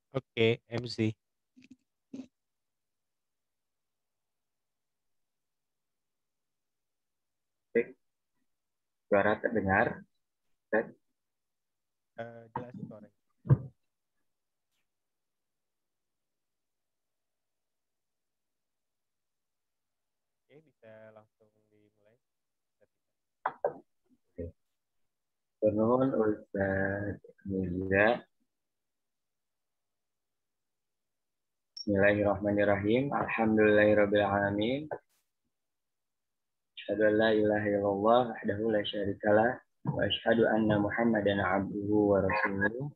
Oke, MC. Baik, suara terdengar. Ted. Jelas suaranya. Oke, bisa langsung dimulai. Penuhun Ustaz Mirza. Bismillahirrahmanirrahim. Alhamdulillahirrabbilalamin. Asyhadu an la ilaha illallah wahdahu la syarikalah wa asyhadu anna Muhammadan abduhu wa rasuluh.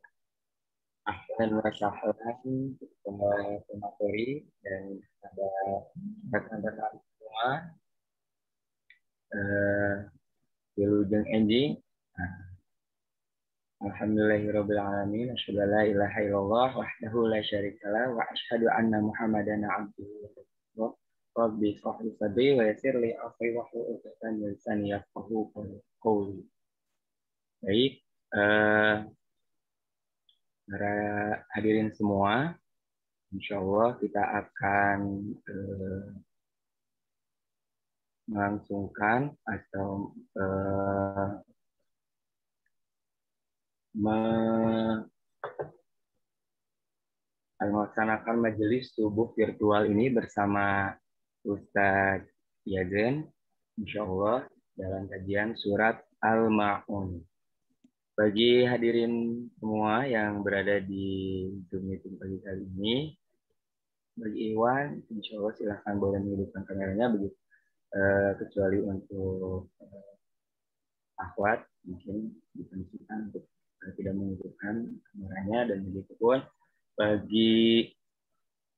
Ahlan wa sahlan pemateri dan ada rekan-rekan semua Wilujeng Enjing. Alhamdulillahirrabbilalamin. Asyhadu an la ilaha illallah wahdahu la syarikalah wa asyhadu anna Muhammadan abduhu wa rasuluh. Rabbi shrah li sadri wa yassir li amri wahlul 'uqdatam min lisani yafqahu qawli. Baik, para hadirin semua, insyaallah kita akan melangsungkan atau melaksanakan majelis subuh virtual ini bersama Ustadz Yazen, insya Allah dalam kajian surat Al-Ma'un. Bagi hadirin semua yang berada di Zoom meeting pagi kali ini, bagi Iwan, insya Allah silahkan boleh menghidupkan kameranya, begitu kecuali untuk akhwat mungkin dipersilakan untuk tidak menghidupkan kameranya, dan begitu pun bagi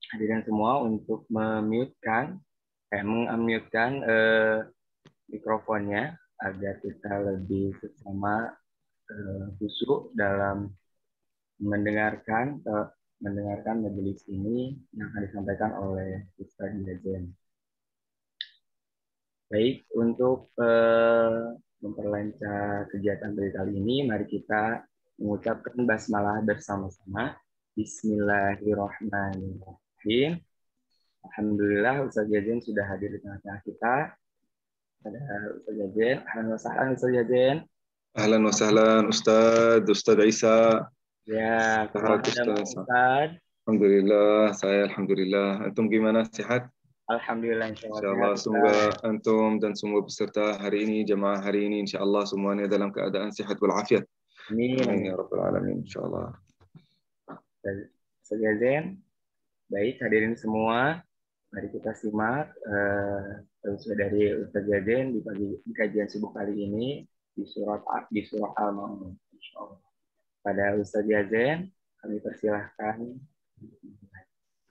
hadirin semua untuk mengunmute-kan mikrofonnya agar kita lebih bersama khusyuk dalam mendengarkan majelis ini yang akan disampaikan oleh Ustaz Yazen. Baik, untuk memperlancar kegiatan kali ini, mari kita mengucapkan basmalah bersama-sama. Bismillahirrahmanirrahim. Alhamdulillah Ustaz Yazen sudah hadir di tengah-tengah kita. Ada Ustaz Yazen. Ahlan wa sahlan Ustaz Yazen. Ahlan wa sahlan Ustaz Isa. Ya, kemana Ustaz? Alhamdulillah, saya alhamdulillah. Antum gimana, sehat? Alhamdulillah, insyaallah. Semoga antum dan semua peserta hari ini, jemaah hari ini, insyaallah semuanya dalam keadaan sehat walafiat. Amin ya rabbal alamin, insyaallah. Ustaz Yazen, baik hadirin semua, mari kita simak dari Ustaz Yazen di kajian subuh kali ini di surah Al-Ma'un. Insyaallah. Pada Ustaz Yazen, kami persilahkan.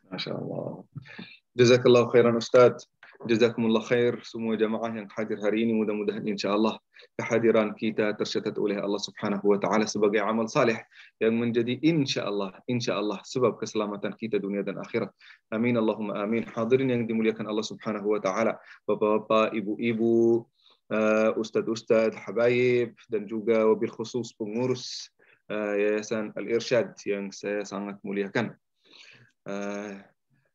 Masya Allah. Jazakallah khairan Ustaz. Jazakumullah khair semua jamaah yang hadir hari ini. Mudah-mudahan insyaAllah kehadiran kita tercatat oleh Allah Subhanahu wa Ta'ala sebagai amal saleh yang menjadi insyaAllah sebab keselamatan kita dunia dan akhirat. Amin Allahumma amin. Hadirin yang dimuliakan Allah Subhanahu wa Ta'ala, bapak-bapak, ibu-ibu, ustadz-ustadz, habaib, dan juga wabil khusus pengurus Yayasan Al-Irsyad yang saya sangat muliakan.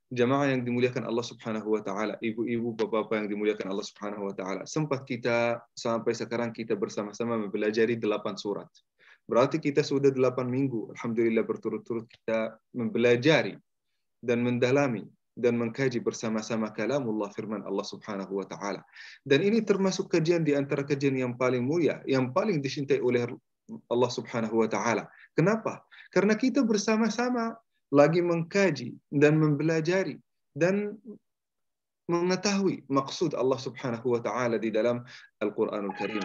Jamaah yang dimuliakan Allah Subhanahu wa Ta'ala, ibu-ibu, bapak-bapak yang dimuliakan Allah Subhanahu wa Ta'ala, sempat kita sampai sekarang kita bersama-sama mempelajari 8 surat. Berarti kita sudah 8 minggu, alhamdulillah berturut-turut kita mempelajari dan mendalami dan mengkaji bersama-sama kalamullah, firman Allah Subhanahu wa Ta'ala. Dan ini termasuk kajian di antara kajian yang paling mulia, yang paling dicintai oleh Allah Subhanahu wa Ta'ala. Kenapa? Karena kita bersama-sama lagi mengkaji dan mempelajari dan mengetahui maksud Allah Subhanahu wa Ta'ala di dalam Al-Quranul Karim.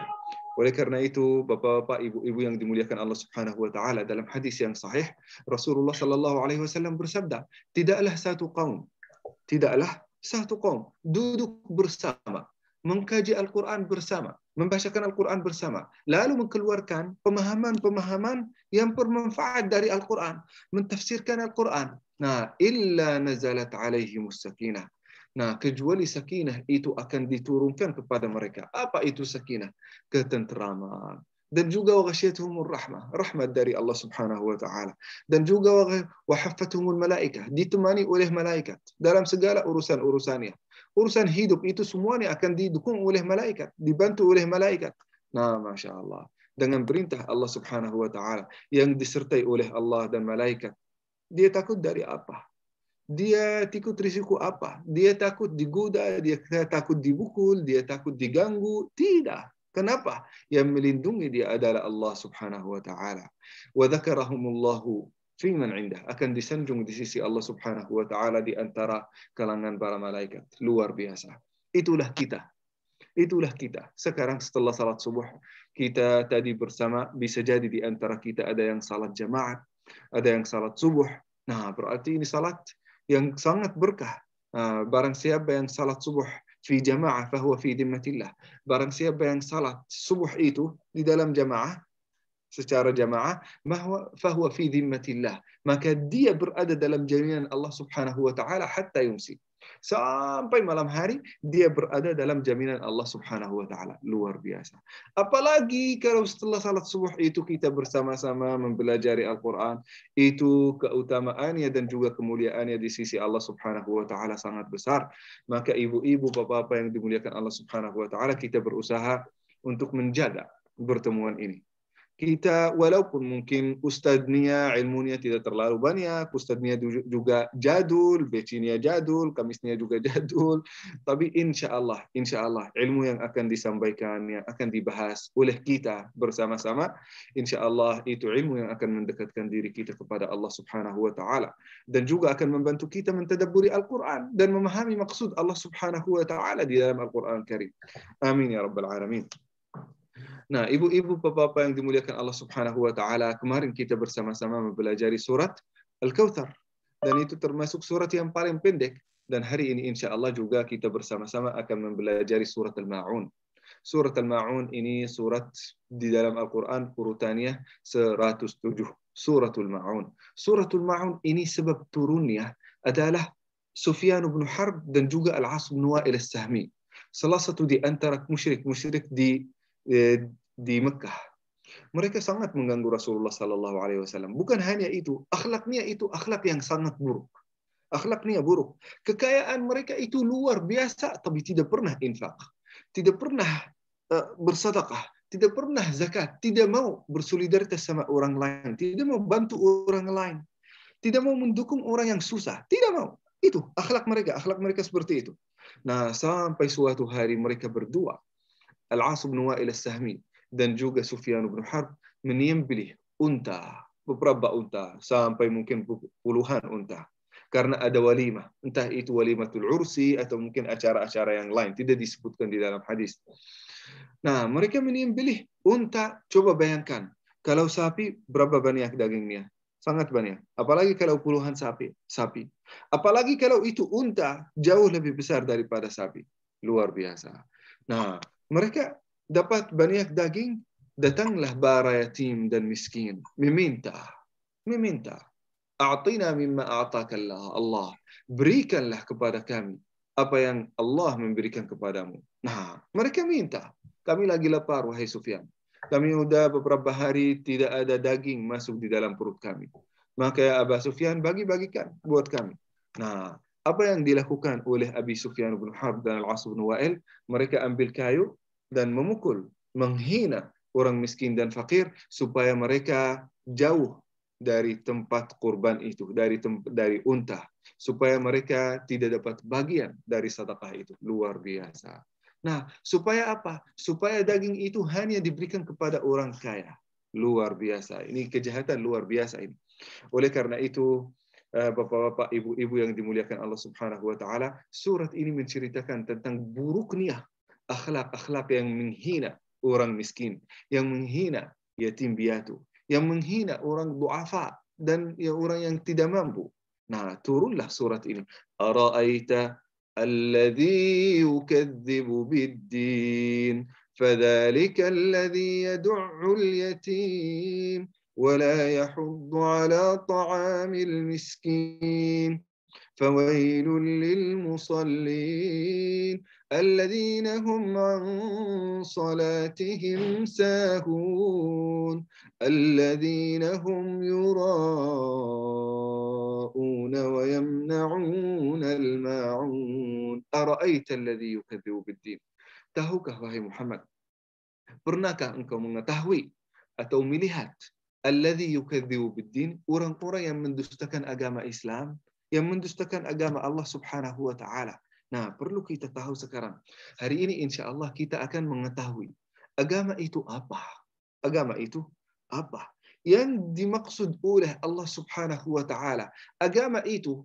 Oleh karena itu, bapak-bapak, ibu-ibu yang dimuliakan Allah Subhanahu wa Ta'ala, dalam hadis yang sahih, Rasulullah sallallahu alaihi wasallam bersabda, tidaklah satu kaum duduk bersama, mengkaji Al-Quran bersama, membacakan Al-Quran bersama, lalu mengeluarkan pemahaman-pemahaman yang bermanfaat dari Al-Quran, mentafsirkan Al-Quran. Nah, illa nazalat alaihimus sakinah. Nah, kecuali sakinah itu akan diturunkan kepada mereka. Apa itu sakinah? Ketenteraman. Dan juga waghashiyatuhumur rahmah, rahmat dari Allah Subhanahu wa taala. Dan juga wahaffatuhumul malaikah, ditemani oleh malaikat dalam segala urusan-urusannya. Urusan hidup itu semuanya akan didukung oleh malaikat, dibantu oleh malaikat. Nah, Masya Allah. Dengan perintah Allah Subhanahu wa taala yang disertai oleh Allah dan malaikat. Dia takut dari apa? Dia takut risiko apa? Dia takut digoda, dia takut dibukul, dia takut diganggu? Tidak. Kenapa? Yang melindungi dia adalah Allah Subhanahu wa taala. Wa dzakarahumullahu fi man indah, akan disanjung di sisi Allah Subhanahu wa taala di antara kalangan para malaikat. Luar biasa. Itulah kita. Itulah kita. Sekarang setelah salat subuh, kita tadi bersama, bisa jadi di antara kita ada yang salat jamaah, ada yang salat subuh. Nah, berarti ini salat yang sangat berkah. Barang siapa yang salat subuh fi jamaah, fahuwa fi dhimmatillah. Barang siapa yang salat subuh itu di dalam jamaah, secara jamaah, fahuwa fi dhimmatillah. Maka dia berada dalam jaminan Allah Subhanahu wa taala hatta yumsi. Sampai malam hari dia berada dalam jaminan Allah Subhanahu wa taala. Luar biasa. Apalagi kalau setelah salat subuh itu kita bersama-sama mempelajari Al-Qur'an, itu keutamaannya dan juga kemuliaannya di sisi Allah Subhanahu wa taala sangat besar. Maka ibu-ibu, bapak-bapak yang dimuliakan Allah Subhanahu wa taala, kita berusaha untuk menjaga pertemuan ini. Kita walaupun mungkin ustadznya ilmunya tidak terlalu banyak, ustadznya juga jadul, becinya jadul, kamisnya juga jadul, tapi insya Allah ilmu yang akan disampaikan, yang akan dibahas oleh kita bersama-sama, insya Allah itu ilmu yang akan mendekatkan diri kita kepada Allah Subhanahu wa taala, dan juga akan membantu kita mentadabburi Al-Quran dan memahami maksud Allah Subhanahu wa taala di dalam Al-Quran Karim. Amin ya rabbal alamin. Nah, ibu-ibu, bapak-bapak yang dimuliakan Allah Subhanahu wa taala, kemarin kita bersama-sama mempelajari surat Al-Kautsar, dan itu termasuk surat yang paling pendek, dan hari ini insya Allah juga kita bersama-sama akan mempelajari surat Al-Ma'un. Surat Al-Ma'un ini surat di dalam Al-Qur'an urutannya 107. Suratul Ma'un. Suratul Ma'un ini sebab turunnya adalah Sufyan bin Harb dan juga Al-As bin Wa'il As-Sahmi. Salah satu di antara musyrik-musyrik di Mekah. Mereka sangat mengganggu Rasulullah Sallallahu Alaihi Wasallam. Bukan hanya itu, akhlaknya itu akhlak yang sangat buruk. Akhlaknya buruk. Kekayaan mereka itu luar biasa, tapi tidak pernah infak, tidak pernah bersedekah, tidak pernah zakat, tidak mau bersolidaritas sama orang lain, tidak mau bantu orang lain, tidak mau mendukung orang yang susah, tidak mau. Itu akhlak mereka seperti itu. Nah, sampai suatu hari mereka berdua, Al-As bin Wa'il As-Sahmi dan juga Sufyan bin Harb, menyembelih unta, beberapa unta, sampai mungkin puluhan unta. Karena ada walimah, entah itu walimatul ursi atau mungkin acara-acara yang lain, tidak disebutkan di dalam hadis. Nah, mereka menyembelih unta, coba bayangkan, kalau sapi berapa banyak dagingnya? Sangat banyak. Apalagi kalau puluhan sapi. Apalagi kalau itu unta, jauh lebih besar daripada sapi. Luar biasa. Nah, mereka dapat banyak daging, datanglah para yatim dan miskin, meminta. A'tina mimma a'taka Allah. Berikanlah kepada kami apa yang Allah memberikan kepadamu. Nah, mereka minta. Kami lagi lapar, wahai Sufyan. Kami sudah beberapa hari tidak ada daging masuk di dalam perut kami. Maka ya Aba Sufyan, bagi-bagikan buat kami. Nah, apa yang dilakukan oleh Abi Sufyan bin Harb dan Al-As bin Wa'il? Mereka ambil kayu dan memukul, menghina orang miskin dan fakir supaya mereka jauh dari tempat kurban itu, dari unta, supaya mereka tidak dapat bagian dari sedekah itu. Luar biasa. Nah, supaya apa? Supaya daging itu hanya diberikan kepada orang kaya. Luar biasa. Ini kejahatan luar biasa ini. Oleh karena itu, bapak-bapak, ibu-ibu yang dimuliakan Allah Subhanahu wa taala, surat ini menceritakan tentang buruknya akhlak-akhlak yang menghina orang miskin, yang menghina yatim piatu, yang menghina orang du'afa dan orang yang tidak mampu. Nah, turunlah surat ini. Ara'aita alladhi yukadzibu biddin, fadzalika alladhi yad'u al-yatim ولا يحض على طعام المسكين فويل للمصلين الذين هم عن صلاتهم ساهون الذين هم يراءون ويمنعون الماعون أرأيت الذي يكذب بالدين. Tahukah wahai Muhammad, pernahkah engkau mengetahui atau melihat alladzi yukadzibu biddin, orang-orang yang mendustakan agama Islam, yang mendustakan agama Allah Subhanahu wa taala. Nah, perlu kita tahu sekarang. Hari ini insya Allah kita akan mengetahui agama itu apa. Agama itu apa? Yang dimaksud oleh Allah Subhanahu wa taala. Agama itu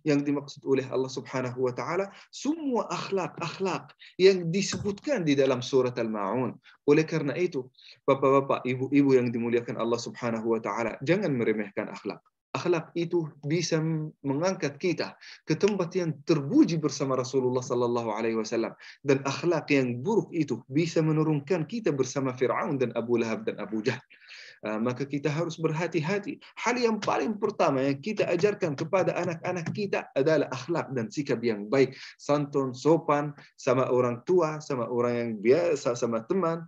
yang dimaksud oleh Allah Subhanahu wa taala semua akhlak yang disebutkan di dalam surat Al-Ma'un. Oleh karena itu, Bapak-bapak, ibu-ibu yang dimuliakan Allah Subhanahu wa taala, jangan meremehkan akhlak. Akhlak itu bisa mengangkat kita ke tempat yang terpuji bersama Rasulullah sallallahu alaihi wasallam, dan akhlak yang buruk itu bisa menurunkan kita bersama Firaun dan Abu Lahab dan Abu Jahal. Maka kita harus berhati-hati. Hal yang paling pertama yang kita ajarkan kepada anak-anak kita adalah akhlak dan sikap yang baik, santun, sopan sama orang tua, sama orang yang biasa, sama teman.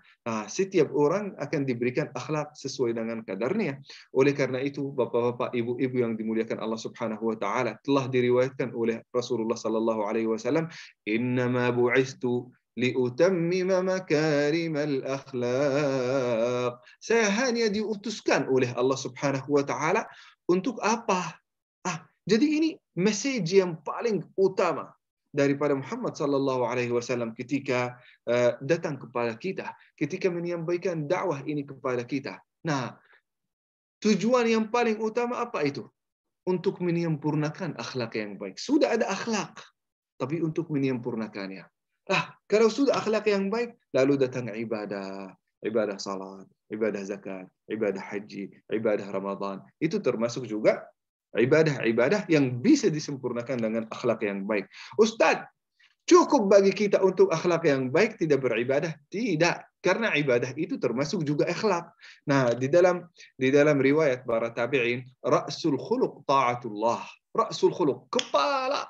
Setiap orang akan diberikan akhlak sesuai dengan kadarnya. Oleh karena itu, bapak-bapak, ibu-ibu yang dimuliakan Allah Subhanahu wa taala, telah diriwayatkan oleh Rasulullah sallallahu alaihi wasallam, "Innama bu'istu liutammima makarimal akhlaq." Saya hanya diutuskan oleh Allah Subhanahu wa taala untuk apa? Jadi ini message yang paling utama daripada Muhammad sallallahu alaihi wasallam ketika datang kepada kita, ketika menyampaikan dakwah ini kepada kita. Nah, tujuan yang paling utama apa itu? Untuk menyempurnakan akhlak yang baik. Sudah ada akhlak, tapi untuk menyempurnakannya. Kalau sudah akhlak yang baik, lalu datang ibadah salat, ibadah zakat, ibadah haji, ibadah Ramadan. Itu termasuk juga ibadah-ibadah yang bisa disempurnakan dengan akhlak yang baik. Ustaz, cukup bagi kita untuk akhlak yang baik tidak beribadah? Tidak, karena ibadah itu termasuk juga akhlak. Nah, di dalam riwayat para tabi'in, ra'sul khuluq ta'atullah. Ra'sul khuluq, kepala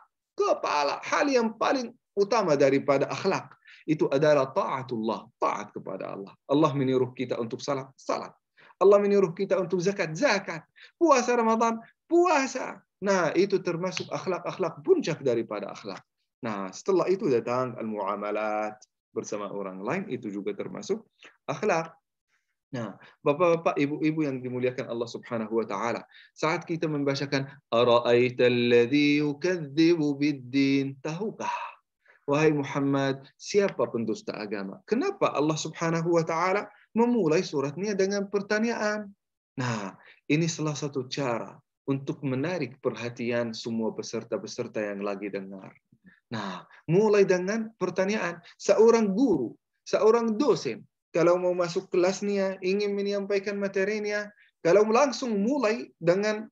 hal yang paling utama daripada akhlak itu adalah taatullah, taat kepada Allah. Allah menyuruh kita untuk salat. Allah menyuruh kita untuk zakat. Puasa Ramadan, puasa. Nah, itu termasuk akhlak puncak daripada akhlak. Nah, setelah itu datang al-muamalat bersama orang lain, itu juga termasuk akhlak. Nah, bapak-bapak, ibu-ibu yang dimuliakan Allah Subhanahu wa taala, saat kita membacakan ara'aital ladzi yukadzibu biddin, tahukah wahai Muhammad siapa pendusta agama? Kenapa Allah Subhanahu wa taala memulai suratnya dengan pertanyaan? Nah, ini salah satu cara untuk menarik perhatian semua peserta-peserta yang lagi dengar. Nah, mulai dengan pertanyaan. Seorang guru, seorang dosen, kalau mau masuk kelasnya, ingin menyampaikan materinya, kalau langsung mulai dengan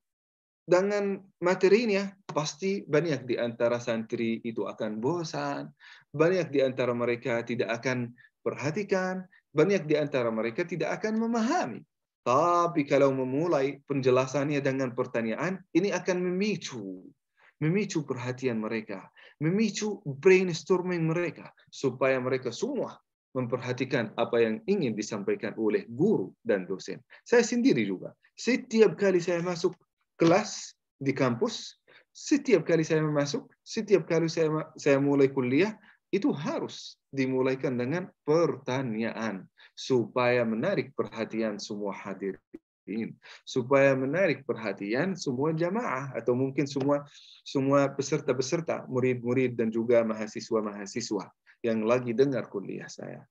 materinya, pasti banyak di antara santri itu akan bosan, banyak di antara mereka tidak akan perhatikan, banyak di antara mereka tidak akan memahami. Tapi kalau memulai penjelasannya dengan pertanyaan, ini akan memicu perhatian mereka, memicu brainstorming mereka, supaya mereka semua memperhatikan apa yang ingin disampaikan oleh guru dan dosen. Saya sendiri juga, setiap kali saya masuk kelas di kampus, setiap kali saya mulai kuliah, itu harus dimulaikan dengan pertanyaan, supaya menarik perhatian semua hadirin, supaya menarik perhatian semua jamaah, atau mungkin semua peserta-peserta, murid-murid dan juga mahasiswa-mahasiswa yang lagi dengar kuliah saya.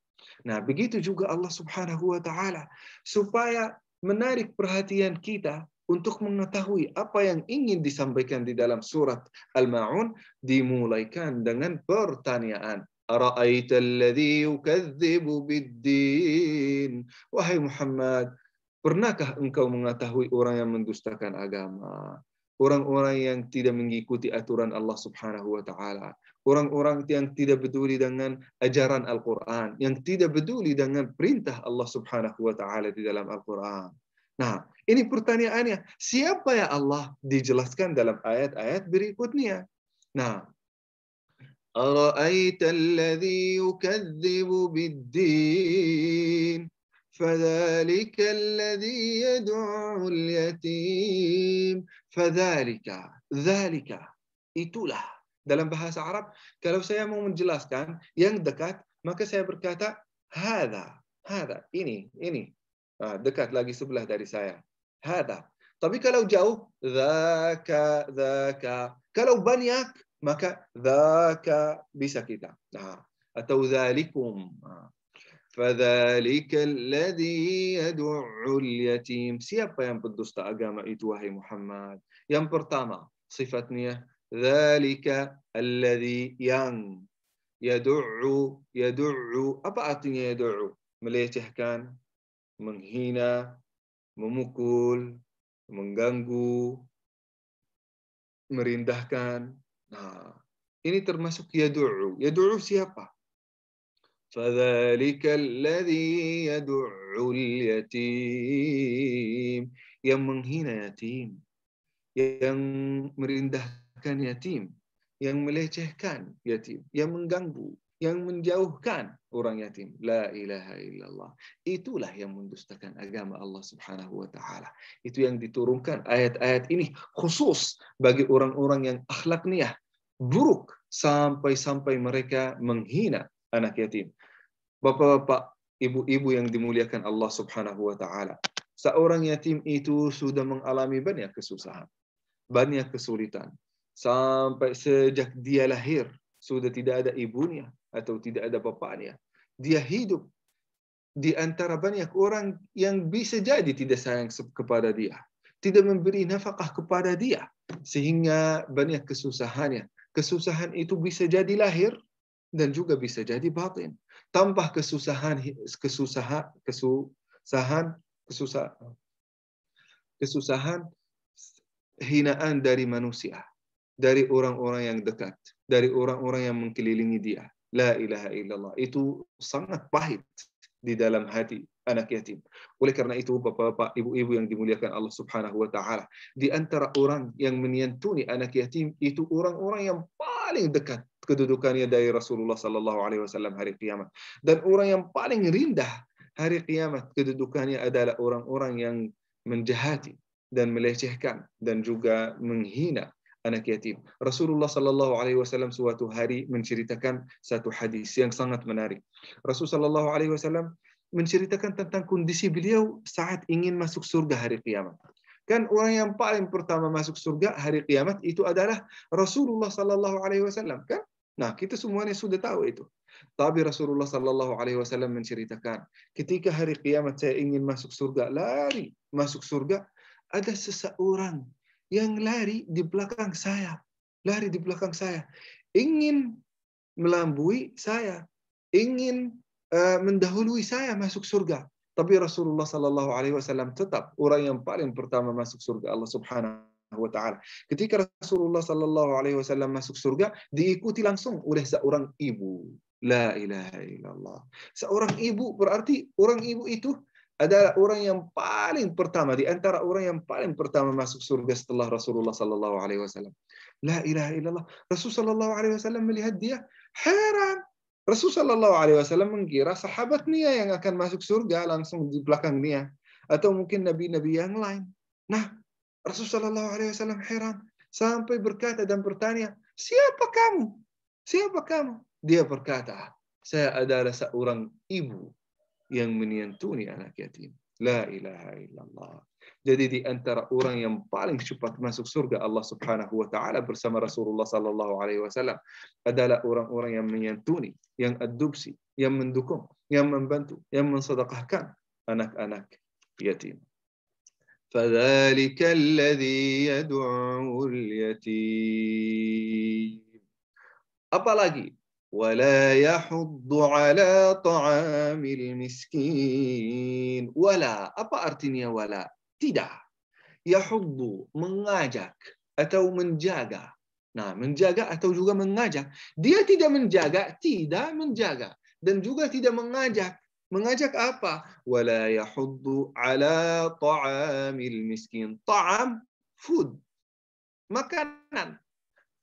Nah, begitu juga Allah Subhanahu wa taala, supaya menarik perhatian kita untuk mengetahui apa yang ingin disampaikan di dalam surat Al-Ma'un, dimulaikan dengan pertanyaan. Ara'aital ladzi yukadzibu biddin. Wahai Muhammad, pernahkah engkau mengetahui orang yang mendustakan agama? Orang-orang yang tidak mengikuti aturan Allah Subhanahu wa taala, orang-orang yang tidak peduli dengan ajaran Al-Quran, yang tidak peduli dengan perintah Allah Subhanahu wa taala di dalam Al-Quran. Nah, ini pertanyaannya. Siapa ya Allah? Dijelaskan dalam ayat-ayat berikutnya. Nah, أَرَأَيْتَ الَّذِي يُكَذِّبُ بِالدِّينِ فَذَلِكَ الَّذِي يَدُعُّ الْيَتِيمَ فَذَلِكَ ذَلِكَ itulah. Dalam bahasa Arab, kalau saya mau menjelaskan yang dekat, maka saya berkata hada, ini. Nah, dekat lagi sebelah dari saya. Hada. Tapi kalau jauh, dzaka. Kalau banyak, maka dzaka bisa kita. Nah, atau dzalikum. Fadzalika alladzi yad'u al-yatim. Siapa yang pendusta agama itu wahai Muhammad? Yang pertama, sifatnya dzalika alladzi yang yad'u. Apa artinya yad'u? Melecehkan, menghina, memukul, mengganggu, merendahkan. Nah, ini termasuk yad'u. Yad'u siapa? فَذَلِكَ الَّذِي يَدُعُّ الْيَتِيمَ. Yang menghina yatim, yang merendahkan yatim, yang melecehkan yatim, yang mengganggu, yang menjauhkan orang yatim. La ilaha illallah. Itulah yang mendustakan agama Allah Subhanahu wa taala. Itu yang diturunkan ayat-ayat ini khusus bagi orang-orang yang akhlaknya buruk sampai mereka menghina anak yatim. Bapak-bapak, ibu-ibu yang dimuliakan Allah Subhanahu wa taala. Seorang yatim itu sudah mengalami banyak kesusahan, banyak kesulitan. Sampai sejak dia lahir sudah tidak ada ibunya atau tidak ada bapaknya. Dia hidup di antara banyak orang yang bisa jadi tidak sayang kepada dia, tidak memberi nafkah kepada dia, sehingga banyak kesusahannya. Kesusahan itu bisa jadi lahir dan juga bisa jadi batin. Tanpa kesusahan hinaan dari manusia, dari orang-orang yang dekat, dari orang-orang yang mengelilingi dia. La ilaha illallah. Itu sangat pahit di dalam hati anak yatim. Oleh karena itu, bapak-bapak, ibu-ibu yang dimuliakan Allah Subhanahu wa taala, di antara orang yang menyantuni anak yatim itu orang-orang yang paling dekat kedudukannya dari Rasulullah sallallahu alaihi wasallam hari kiamat. Dan orang yang paling rendah hari kiamat kedudukannya adalah orang-orang yang menjahati dan melecehkan dan juga menghina anak yatim. Rasulullah sallallahu alaihi wasallam suatu hari menceritakan satu hadis yang sangat menarik. Rasulullah sallallahu alaihi wasallam menceritakan tentang kondisi beliau saat ingin masuk surga hari kiamat. Kan orang yang paling pertama masuk surga hari kiamat itu adalah Rasulullah sallallahu alaihi wasallam, kan? Nah, kita semuanya sudah tahu itu. Tapi Rasulullah sallallahu alaihi wasallam menceritakan, ketika hari kiamat saya ingin masuk surga, lari masuk surga, ada seseorang yang lari di belakang saya. Lari di belakang saya. Ingin melambui saya. Ingin mendahului saya masuk surga. Tapi Rasulullah sallallahu alaihi wasallam tetap orang yang paling pertama masuk surga Allah Subhanahu wa taala. Ketika Rasulullah sallallahu alaihi wasallam masuk surga, diikuti langsung oleh seorang ibu. La ilaha illallah. Seorang ibu berarti orang ibu itu adalah orang yang paling pertama di antara orang yang paling pertama masuk surga setelah Rasulullah sallallahu alaihi wasallam. La ilaha illallah. Rasulullah sallallahu alaihi wasallam melihat dia heran. Rasulullah sallallahu alaihi wasallam mengira sahabatnya yang akan masuk surga langsung di belakang dia atau mungkin nabi-nabi yang lain. Nah, Rasulullah sallallahu alaihi wasallam heran sampai berkata dan bertanya, "Siapa kamu? Siapa kamu?" Dia berkata, "Saya adalah seorang ibu yang menyantuni anak yatim." La ilaha illallah. Jadi di antara orang yang paling cepat masuk surga Allah Subhanahu wa taala bersama Rasulullah sallallahu alaihi wasallam adalah orang-orang yang menyantuni, yang adopsi, yang mendukung, yang membantu, yang mensedekahkan anak-anak yatim. فَذَلِكَ الَّذِي يَدُعُّ الْيَتِيمَ. Apalagi وَلَا يَحُضُّ عَلَى طَعَامِ الْمِسْكِينِ. Wala, apa artinya wala? Tidak. Yahuddu, mengajak atau menjaga. Nah, menjaga atau juga mengajak. Dia tidak menjaga, tidak menjaga. Dan juga tidak mengajak. Mengajak apa? Wala yahuddu ala ta'amil miskin. Ta'am, food, makanan.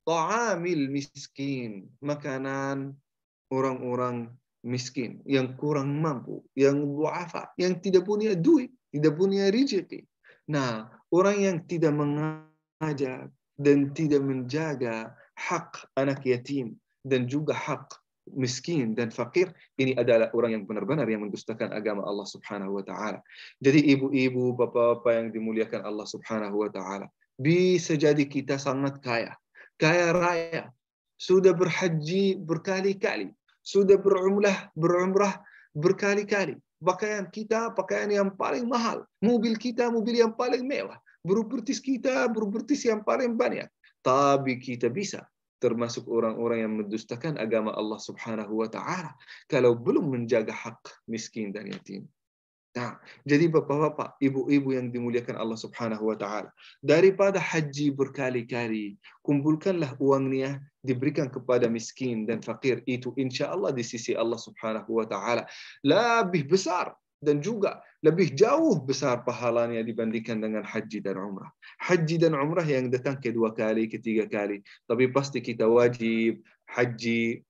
Ta'amil miskin, makanan orang-orang miskin, yang kurang mampu, yang du'afa, yang tidak punya duit, tidak punya rezeki. Nah, orang yang tidak mengajak dan tidak menjaga hak anak yatim dan juga hak miskin dan fakir, ini adalah orang yang benar-benar yang mendustakan agama Allah Subhanahu wa taala. Jadi ibu-ibu, bapak-bapak yang dimuliakan Allah Subhanahu wa taala, bisa jadi kita sangat kaya raya, sudah berhaji berkali-kali, sudah berumrah berkali-kali. Pakaian kita pakaian yang paling mahal, mobil kita mobil yang paling mewah, propertis kita propertis yang paling banyak. Tapi kita bisa termasuk orang-orang yang mendustakan agama Allah Subhanahu wa taala kalau belum menjaga hak miskin dan yatim. Nah, jadi bapak-bapak, ibu-ibu yang dimuliakan Allah Subhanahu wa taala, daripada haji berkali-kali, kumpulkanlah uangnya diberikan kepada miskin dan fakir, itu insya Allah di sisi Allah Subhanahu wa taala lebih besar dan juga lebih jauh besar pahalanya dibandingkan dengan haji dan umrah. Haji dan umrah yang datang kedua kali, ketiga kali, tapi pasti kita wajib haji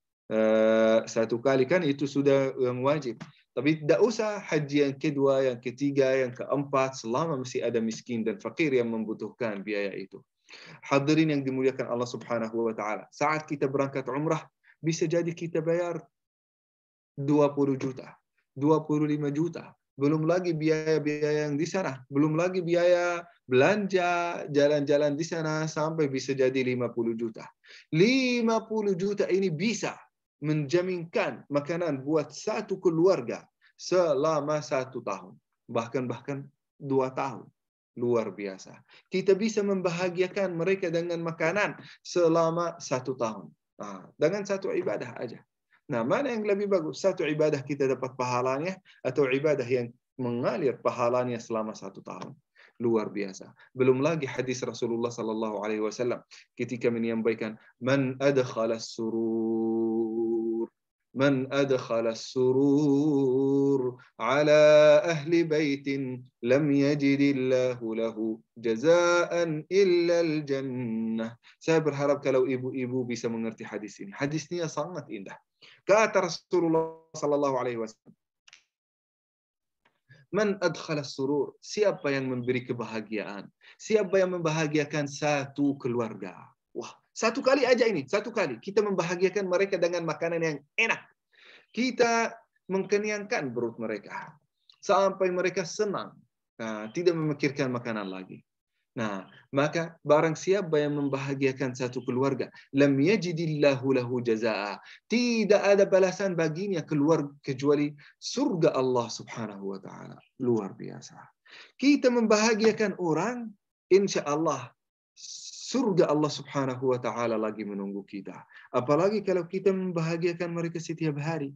satu kali, kan itu sudah yang wajib. Tapi tidak usah haji yang kedua, yang ketiga, yang keempat, selama masih ada miskin dan fakir yang membutuhkan biaya itu. Hadirin yang dimuliakan Allah Subhanahu wa taala, saat kita berangkat umrah, bisa jadi kita bayar 20 juta, 25 juta. Belum lagi biaya-biaya yang di sana, belum lagi biaya belanja, jalan-jalan di sana, sampai bisa jadi 50 juta. 50 juta ini bisa menjaminkan makanan buat satu keluarga selama 1 tahun. Bahkan 2 tahun. Luar biasa. Kita bisa membahagiakan mereka dengan makanan selama 1 tahun. Nah, dengan satu ibadah aja. Nah, mana yang lebih bagus? Satu ibadah kita dapat pahalanya, atau ibadah yang mengalir pahalanya selama 1 tahun. Luar biasa. Belum lagi hadis Rasulullah sallallahu alaihi wasallam ketika menyampaikan, man adkhala surur ala ahli baitin lam yajidillahu lahu jazaan illa al-jannah. Saya berharap kalau ibu-ibu bisa mengerti hadis ini. Hadisnya sangat indah. Kata Rasulullah sallallahu alaihi wasallam, man adkhala surur, siapa yang memberi kebahagiaan, siapa yang membahagiakan satu keluarga. Wah, satu kali aja ini, satu kali kita membahagiakan mereka dengan makanan yang enak. Kita mengkenyangkan perut mereka sampai mereka senang. Nah, tidak memikirkan makanan lagi. Nah, maka barang siapa yang membahagiakan satu keluarga, lam yajidillahu lahu jazaa, tidak ada balasan baginya kecuali surga Allah Subhanahu wa taala. Luar biasa. Kita membahagiakan orang, insya Allah surga Allah Subhanahu wa taala lagi menunggu kita. Apalagi kalau kita membahagiakan mereka setiap hari.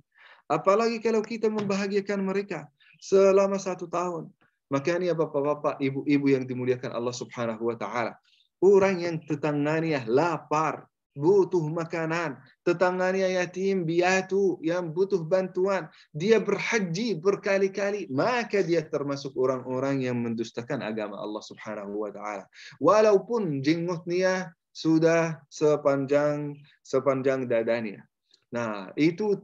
Apalagi kalau kita membahagiakan mereka selama 1 tahun. Makanya bapak-bapak, ibu-ibu yang dimuliakan Allah Subhanahu wa taala, orang yang tetangganya lapar, butuh makanan, tetangganya yatim piatu yang butuh bantuan, dia berhaji berkali-kali, maka dia termasuk orang-orang yang mendustakan agama Allah Subhanahu wa taala. Walaupun jenggotnya sudah sepanjang dadanya. Nah, itu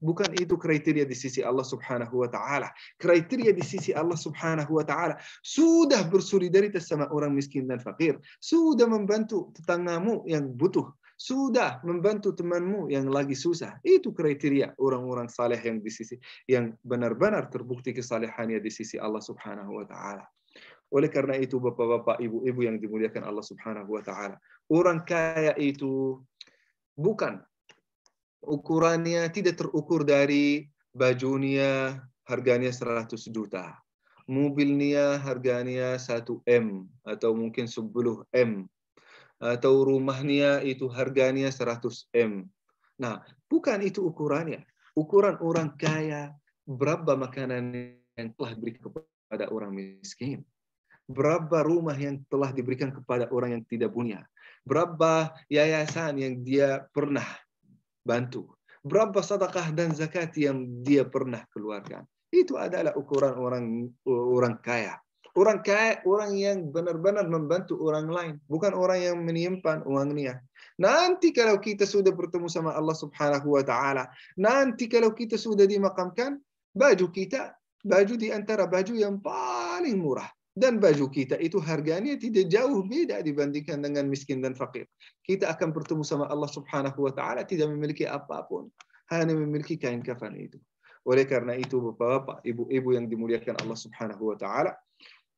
bukan itu kriteria di sisi Allah Subhanahu wa taala. Kriteria di sisi Allah Subhanahu wa taala sudah bersolidaritas sama orang miskin dan fakir, sudah membantu tetanggamu yang butuh, sudah membantu temanmu yang lagi susah. Itu kriteria orang-orang saleh yang di sisi yang benar-benar terbukti kesalehannya di sisi Allah Subhanahu wa taala. Oleh karena itu bapak-bapak, ibu-ibu yang dimuliakan Allah Subhanahu wa taala, orang kaya itu bukan ukurannya tidak terukur dari bajunya harganya 100 juta. Mobilnya harganya 1 M atau mungkin 10 M. Atau rumahnya itu harganya 100 M. Nah, bukan itu ukurannya. Ukuran orang kaya, berapa makanan yang telah diberikan kepada orang miskin. Berapa rumah yang telah diberikan kepada orang yang tidak punya. Berapa yayasan yang dia pernah bantu. berapa sedekah dan zakat yang dia pernah keluarkan. Itu adalah ukuran orang kaya. Orang kaya, orang yang benar-benar membantu orang lain, bukan orang yang menyimpan uangnya. Nanti kalau kita sudah bertemu sama Allah Subhanahu wa taala, nanti kalau kita sudah dimakamkan, baju kita baju di antara baju yang paling murah. Dan baju kita itu harganya tidak jauh beda dibandingkan dengan miskin dan fakir. Kita akan bertemu sama Allah Subhanahu wa taala tidak memiliki apapun, hanya memiliki kain kafan itu. Oleh karena itu, Bapak-bapak, ibu-ibu yang dimuliakan Allah Subhanahu wa taala,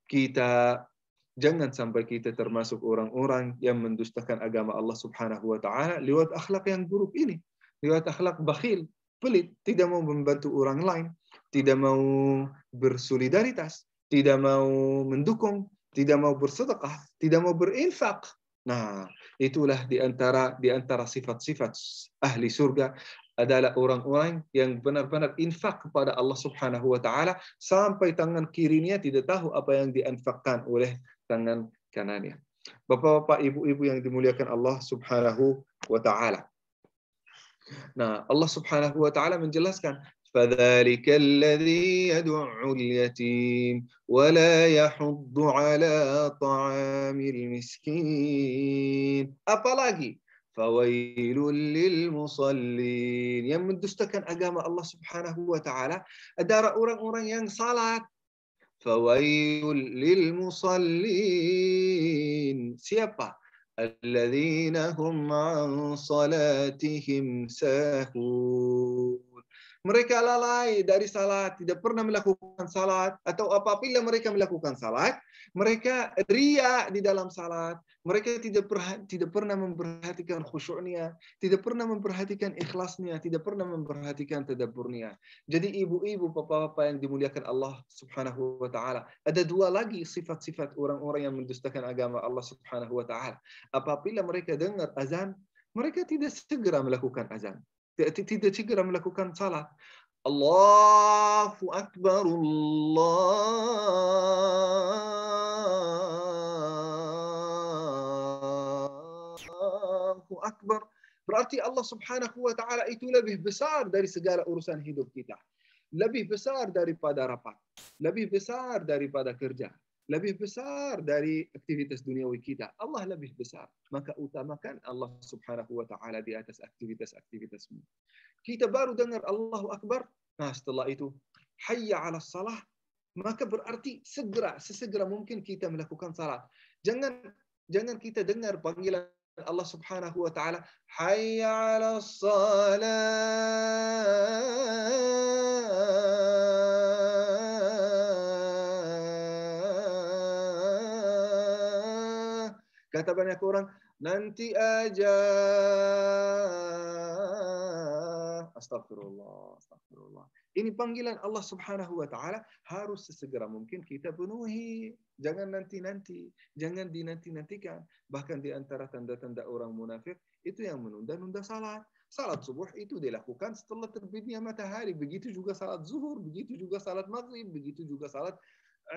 kita jangan sampai kita termasuk orang-orang yang mendustakan agama Allah Subhanahu wa taala lewat akhlak yang buruk ini, lewat akhlak bakhil, pelit, tidak mau membantu orang lain, tidak mau bersolidaritas, tidak mau mendukung, tidak mau bersedekah, tidak mau berinfak. Nah, itulah di antara sifat-sifat ahli surga adalah orang-orang yang benar-benar infak kepada Allah Subhanahu wa taala sampai tangan kirinya tidak tahu apa yang diinfakkan oleh tangan kanannya. Bapak-bapak, ibu-ibu yang dimuliakan Allah Subhanahu wa taala. Nah, Allah Subhanahu wa taala menjelaskan, فَذَلِكَ الَّذِي يَدُعُّ الْيَتِيمَ وَلَا يَحُضُّ عَلَى طَعَامِ الْمِسْكِينِ. Apalagi فَوَيْلٌ لِلْمُصَلِّينَ, yang mendustakan agama Allah Subhanahu wa taala adalah orang-orang yang salat. فَوَيْلٌ لِلْمُصَلِّينَ. Siapa? الَّذِينَ هُمْ عَنْ صَلَاتِهِمْ سَاهُونَ. Mereka lalai dari salat, tidak pernah melakukan salat, atau apabila mereka melakukan salat, mereka riya di dalam salat. Mereka tidak pernah memperhatikan khusyuknya, tidak pernah memperhatikan ikhlasnya, tidak pernah memperhatikan tadabburnya. Jadi ibu-ibu, bapak-bapak yang dimuliakan Allah Subhanahu wa taala, ada dua lagi sifat-sifat orang-orang yang mendustakan agama Allah Subhanahu wa taala. Apabila mereka dengar azan, mereka tidak segera melakukan azan. Tidak segera melakukan salat. Allahu Akbar, Allahu Akbar. Berarti Allah Subhanahu wa taala itu lebih besar dari segala urusan hidup kita. Lebih besar daripada rapat, lebih besar daripada kerja, lebih besar dari aktivitas duniawi kita. Allah lebih besar. Maka utamakan Allah Subhanahu wa taala di atas aktivitas-aktivitasmu. Kita baru dengar Allahu Akbar, nah setelah itu hayya 'alas salah, maka berarti sesegera mungkin kita melakukan salat. Jangan kita dengar panggilan Allah Subhanahu wa taala, hayya 'alas salah. Kata banyak orang, nanti aja. Astagfirullah. Ini panggilan Allah Subhanahu wa taala harus sesegera mungkin kita penuhi. Jangan nanti-nanti, jangan dinanti-nantikan. Bahkan di antara tanda-tanda orang munafik itu yang menunda-nunda salat. Salat subuh itu dilakukan setelah terbitnya matahari, begitu juga salat zuhur, begitu juga salat maghrib, begitu juga salat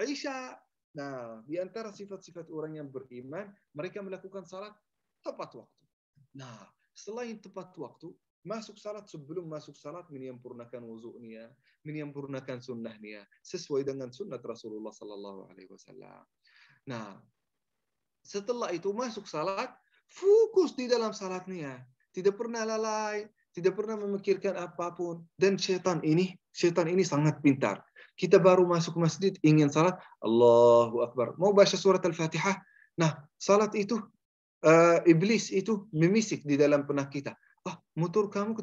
isya. Nah, di antara sifat-sifat orang yang beriman, mereka melakukan salat tepat waktu. Nah, selain tepat waktu, masuk salat, sebelum masuk salat menyempurnakan wudu'nya, menyempurnakan sunnahnya sesuai dengan sunnah Rasulullah sallallahu alaihi wasallam. Nah, setelah itu masuk salat, fokus di dalam salatnya, tidak pernah lalai, tidak pernah memikirkan apapun. Dan setan ini sangat pintar. Kita baru masuk masjid ingin salat, Allahu Akbar, mau baca surat Al-Fatihah. Nah, salat itu iblis itu memisik di dalam benak kita. Motor kamu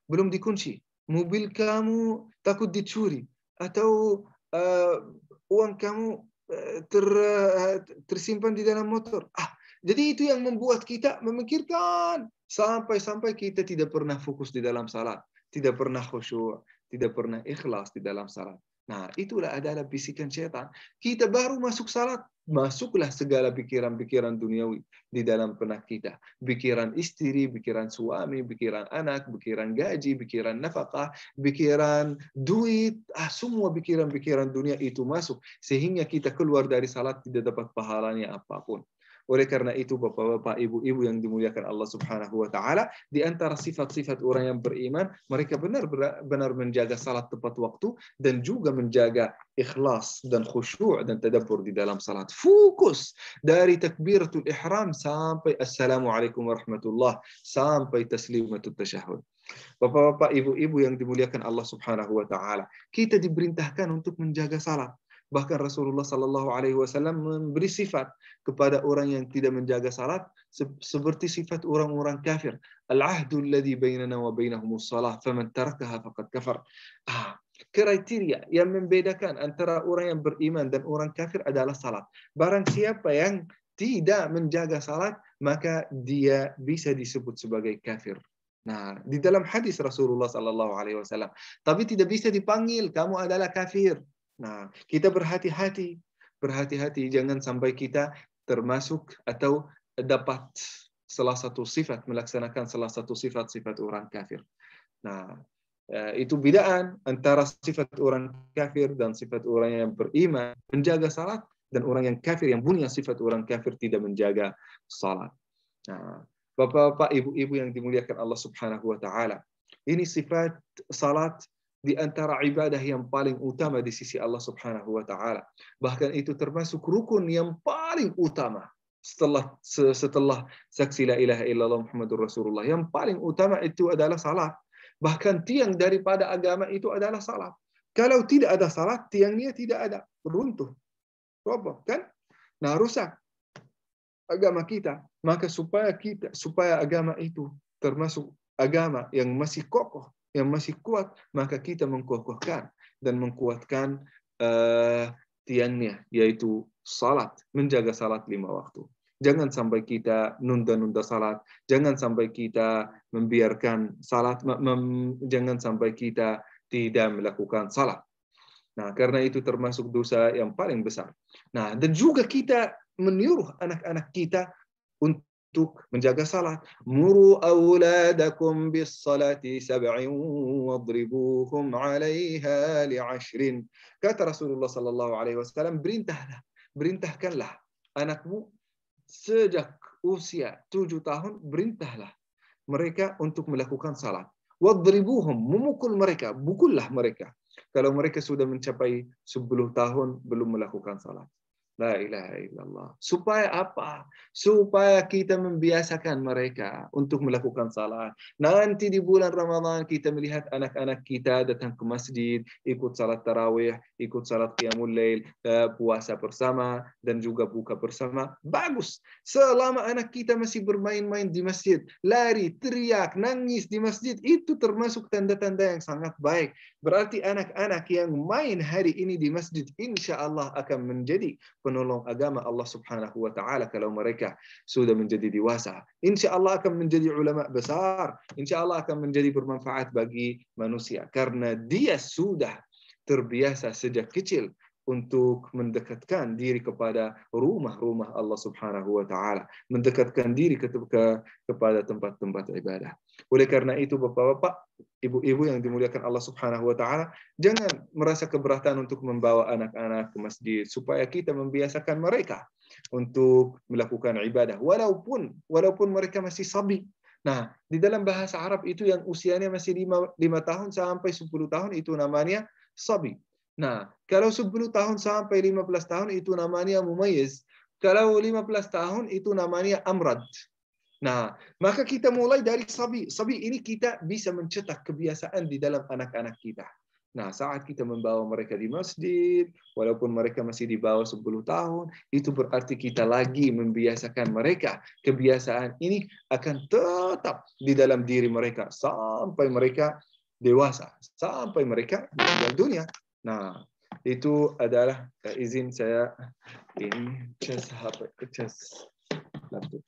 belum dikunci, mobil kamu takut dicuri, atau uang kamu tersimpan di dalam motor. Jadi itu yang membuat kita memikirkan sampai kita tidak pernah fokus di dalam salat, tidak pernah khusyuk, tidak pernah ikhlas di dalam salat. Nah, itulah adalah bisikan syaitan. Kita baru masuk salat, masuklah segala pikiran-pikiran duniawi di dalam benak kita. Pikiran istri, pikiran suami, pikiran anak, pikiran gaji, pikiran nafkah, pikiran duit, semua pikiran-pikiran dunia itu masuk. Sehingga kita keluar dari salat tidak dapat pahalanya apapun. Oleh karena itu, bapak-bapak, ibu-ibu yang dimuliakan Allah Subhanahu wa Ta'ala, di antara sifat-sifat orang yang beriman, mereka benar-benar menjaga salat tepat waktu dan juga menjaga ikhlas dan khusyuk dan tadabbur di dalam salat. Fokus dari takbiratul ihram sampai assalamualaikum warahmatullah sampai taslimatul tasyahud. Bapak-bapak, ibu-ibu yang dimuliakan Allah Subhanahu wa Ta'ala, kita diperintahkan untuk menjaga salat. Bahkan Rasulullah Sallallahu Alaihi Wasallam memberi sifat kepada orang yang tidak menjaga salat seperti sifat orang-orang kafir. Al-ahdu alladhi bainana wa bainahumus salah, faman tarakaha faqad kafar. Kriteria yang membedakan antara orang yang beriman dan orang kafir adalah salat. Barang siapa yang tidak menjaga salat, maka dia bisa disebut sebagai kafir. Nah, di dalam hadis Rasulullah Sallallahu Alaihi Wasallam, tapi tidak bisa dipanggil kamu adalah kafir. Nah, kita berhati-hati, jangan sampai kita termasuk atau dapat salah satu sifat, melaksanakan salah satu sifat-sifat orang kafir. Nah, itu bedaan antara sifat orang kafir dan sifat orang yang beriman menjaga salat, dan orang yang kafir yang punya sifat orang kafir tidak menjaga salat. Nah, bapak-bapak, ibu-ibu yang dimuliakan Allah Subhanahu wa Ta'ala, ini sifat salat di antara ibadah yang paling utama di sisi Allah Subhanahu wa Ta'ala. Bahkan itu termasuk rukun yang paling utama setelah saksi la ilaha illallah Muhammadur Rasulullah. Yang paling utama itu adalah salat. Bahkan tiang daripada agama itu adalah salat. Kalau tidak ada salat, tiangnya tidak ada, runtuh, roboh, kan? Nah, rusak agama kita. Maka supaya agama itu termasuk agama yang masih kokoh, yang masih kuat, maka kita mengkokohkan dan menguatkan tiangnya, yaitu salat, menjaga salat 5 waktu. Jangan sampai kita nunda-nunda salat, jangan sampai kita membiarkan salat, jangan sampai kita tidak melakukan salat. Nah, karena itu termasuk dosa yang paling besar. Nah, dan juga kita menyuruh anak-anak kita untuk menjaga salat. Muru auladakum bis salati sab'in wadribuhum 'alaiha li'ashrin. Kata Rasulullah sallallahu alaihi wasallam, berintahkanlah anakmu sejak usia 7 tahun, berintahlah mereka untuk melakukan salat. Wadribuhum, memukul mereka, pukullah mereka. Kalau mereka sudah mencapai 10 tahun belum melakukan salat. La ilaha illallah. Supaya apa? Supaya kita membiasakan mereka untuk melakukan salat. Nanti di bulan Ramadan kita melihat anak-anak kita datang ke masjid, ikut salat tarawih, ikut salat qiyamul lail, puasa bersama, dan juga buka bersama. Bagus. Selama anak kita masih bermain-main di masjid, lari, teriak, nangis di masjid, itu termasuk tanda-tanda yang sangat baik. Berarti anak-anak yang main hari ini di masjid, insya Allah akan menjadi penolong agama Allah Subhanahu wa Ta'ala kalau mereka sudah menjadi dewasa. Insya Allah akan menjadi ulama besar. Insya Allah akan menjadi bermanfaat bagi manusia karena dia sudah terbiasa sejak kecil untuk mendekatkan diri kepada rumah-rumah Allah Subhanahu wa Ta'ala, mendekatkan diri kepada tempat-tempat ibadah. Oleh karena itu, bapak-bapak, ibu-ibu yang dimuliakan Allah Subhanahu wa Ta'ala, jangan merasa keberatan untuk membawa anak-anak ke masjid, supaya kita membiasakan mereka untuk melakukan ibadah walaupun mereka masih sabi. Nah, di dalam bahasa Arab itu yang usianya masih 5 tahun sampai 10 tahun itu namanya sabi. Nah, kalau 10 tahun sampai 15 tahun itu namanya mumayyiz. Kalau 15 tahun itu namanya amrad. Nah, maka kita mulai dari sabi. Sabi ini kita bisa mencetak kebiasaan di dalam anak-anak kita. Nah, saat kita membawa mereka di masjid, walaupun mereka masih di bawah 10 tahun, itu berarti kita lagi membiasakan mereka. Kebiasaan ini akan tetap di dalam diri mereka sampai mereka dewasa, sampai mereka meninggal dunia. Nah, itu adalah izin saya ini cas laptop.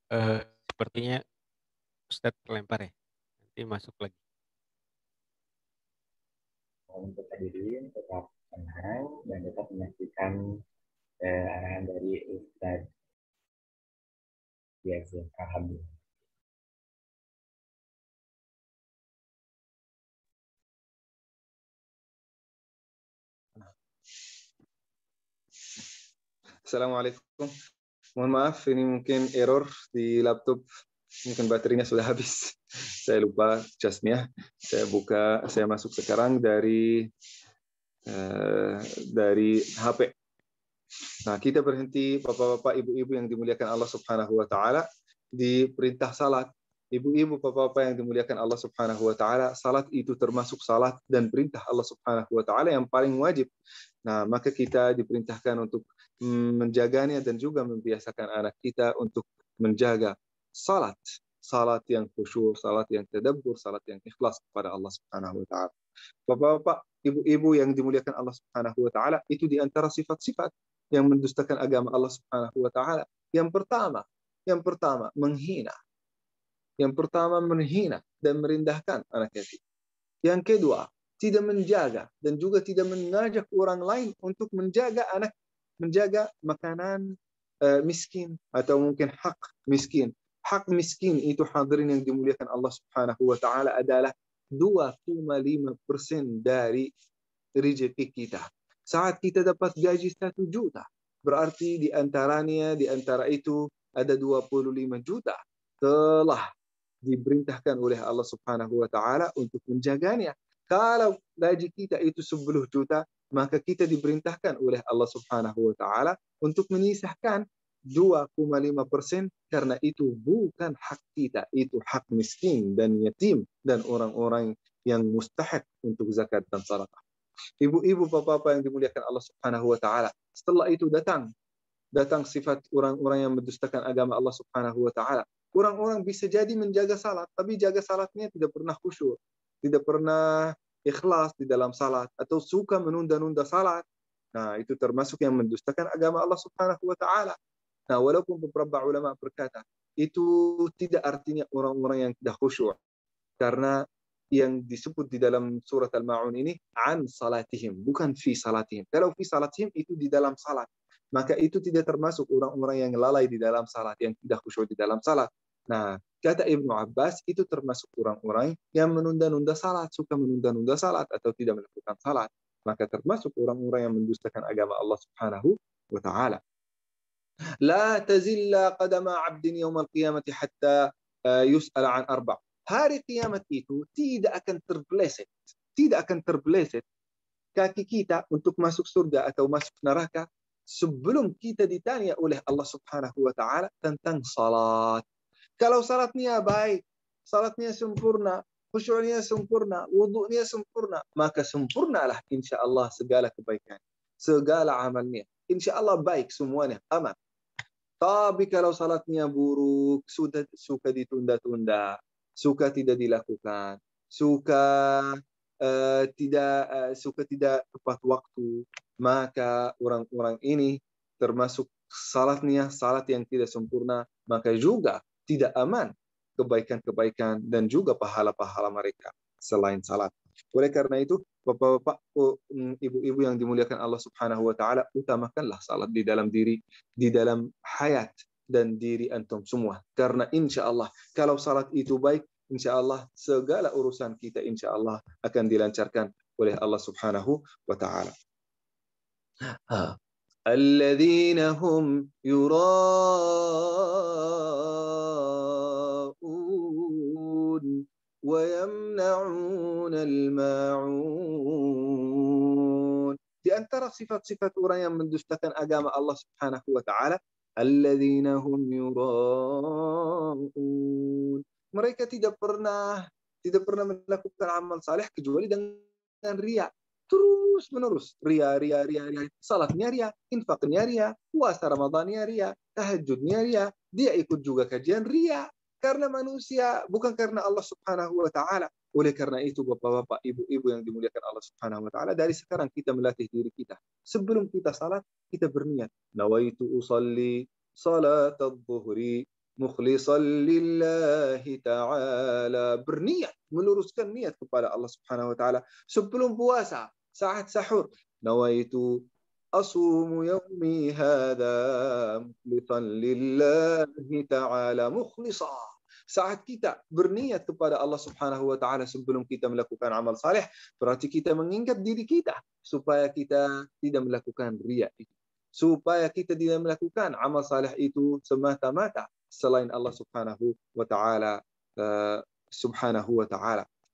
Sepertinya Ustadz terlempar ya. Nanti masuk lagi. Untuk hadirin tetap tenang dan tetap menyaksikan arahan dari Ustadz Yazid. Alhamdulillah. Assalamualaikum. Mohon maaf, ini mungkin error di laptop. Mungkin baterainya sudah habis. Saya lupa casnya. Saya masuk sekarang dari HP. Nah, kita berhenti Bapak-bapak, Ibu-ibu yang dimuliakan Allah Subhanahu wa taala di perintah salat. Ibu-ibu, Bapak-bapak yang dimuliakan Allah Subhanahu wa taala, salat itu termasuk salat dan perintah Allah Subhanahu wa taala yang paling wajib. Nah, maka kita diperintahkan untuk menjaganya dan juga membiasakan anak kita untuk menjaga salat. Salat yang khusyuk, salat yang tadabbur, salat yang ikhlas kepada Allah Subhanahu wa taala. Bapak-bapak, ibu-ibu yang dimuliakan Allah Subhanahu wa taala, itu di antara sifat-sifat yang mendustakan agama Allah Subhanahu wa taala. Yang pertama menghina. Yang pertama menghina dan merendahkan anak yatim. Yang kedua, tidak menjaga dan juga tidak mengajak orang lain untuk menjaga makanan miskin atau mungkin hak miskin. Hak miskin itu hadirin yang dimuliakan Allah Subhanahu wa taala adalah 2,5% dari rezeki kita. Saat kita dapat gaji 1 juta, berarti di antara itu ada 25 juta telah diperintahkan oleh Allah Subhanahu wa taala untuk menjaganya. Kalau gaji kita itu 10 juta, maka kita diperintahkan oleh Allah Subhanahu wa taala untuk menyisahkan 2,5% karena itu bukan hak kita, itu hak miskin dan yatim dan orang-orang yang mustahik untuk zakat dan sedekah. Ibu-ibu, bapak-bapak yang dimuliakan Allah Subhanahu wa taala, setelah itu datang sifat orang-orang yang mendustakan agama Allah Subhanahu wa taala. Orang-orang bisa jadi menjaga salat, tapi jaga salatnya tidak pernah khusyuk, tidak pernah ikhlas di dalam salat, atau suka menunda-nunda salat. Nah, itu termasuk yang mendustakan agama Allah Subhanahu wa taala. Nah, walaupun beberapa ulama berkata, itu tidak artinya orang-orang yang tidak khusyuk. Karena yang disebut di dalam surat Al-Ma'un ini, an salatihim, bukan fi salatihim. Kalau fi salatihim itu di dalam salat. Maka itu tidak termasuk orang-orang yang lalai di dalam salat, yang tidak khusyuk di dalam salat. Nah, kata Ibnu Abbas, itu termasuk orang-orang yang menunda-nunda salat, suka menunda-nunda salat atau tidak melakukan salat. Maka termasuk orang-orang yang mendustakan agama Allah Subhanahu wa taala. La tazilla qadama 'abdin yawmal qiyamati hatta yus'al an arba'. Hari kiamat itu tidak akan terbeleset kaki kita untuk masuk surga atau masuk neraka sebelum kita ditanya oleh Allah Subhanahu wa taala tentang salat. Kalau salatnya baik, salatnya sempurna, khusyuknya sempurna, wudunya sempurna, maka sempurnalah insyaallah segala kebaikan, segala amalnya. Insyaallah baik semuanya, aman. Tapi kalau salatnya buruk, suka ditunda-tunda, suka tidak dilakukan, suka tidak tepat waktu, maka orang-orang ini termasuk salat yang tidak sempurna, maka juga tidak aman kebaikan-kebaikan dan juga pahala-pahala mereka selain salat. Oleh karena itu, bapak-bapak, ibu-ibu yang dimuliakan Allah Subhanahu wa taala, utamakanlah salat di dalam diri, di dalam hayat dan diri antum semua. Karena insya Allah kalau salat itu baik, insya Allah segala urusan kita insya Allah akan dilancarkan oleh Allah Subhanahu wa taala. Alladzina hum yura'un wa yamna'un al-ma'un. Di antara sifat-sifat orang yang mendustakan agama Allah Subhanahu wa taala, alladzina hum yura'un. Mereka tidak pernah melakukan amal saleh kecuali dengan riya. Terus menerus ria. Salatnya ria, infaknya ria, puasa Ramadannya ria, tahajudnya ria, dia ikut juga kajian ria. Karena manusia, bukan karena Allah Subhanahu wa taala. Oleh karena itu, bapak-bapak, ibu-ibu yang dimuliakan Allah Subhanahu wa taala, dari sekarang kita melatih diri kita. Sebelum kita salat, kita berniat, nawaitu usalli salat adh-dhuhri mukhlishan lillahi ta'ala. Berniat, meluruskan niat kepada Allah Subhanahu wa taala sebelum puasa, saat sahur. Nawaitu asumu yaumi hadza mukhlishan lillahi ta'ala mukhlishan. Saat kita berniat kepada Allah Subhanahu wa taala sebelum kita melakukan amal saleh, berarti kita mengingat diri kita supaya kita tidak melakukan riya itu. Supaya kita tidak melakukan amal saleh itu semata-mata selain Allah Subhanahu wa taala,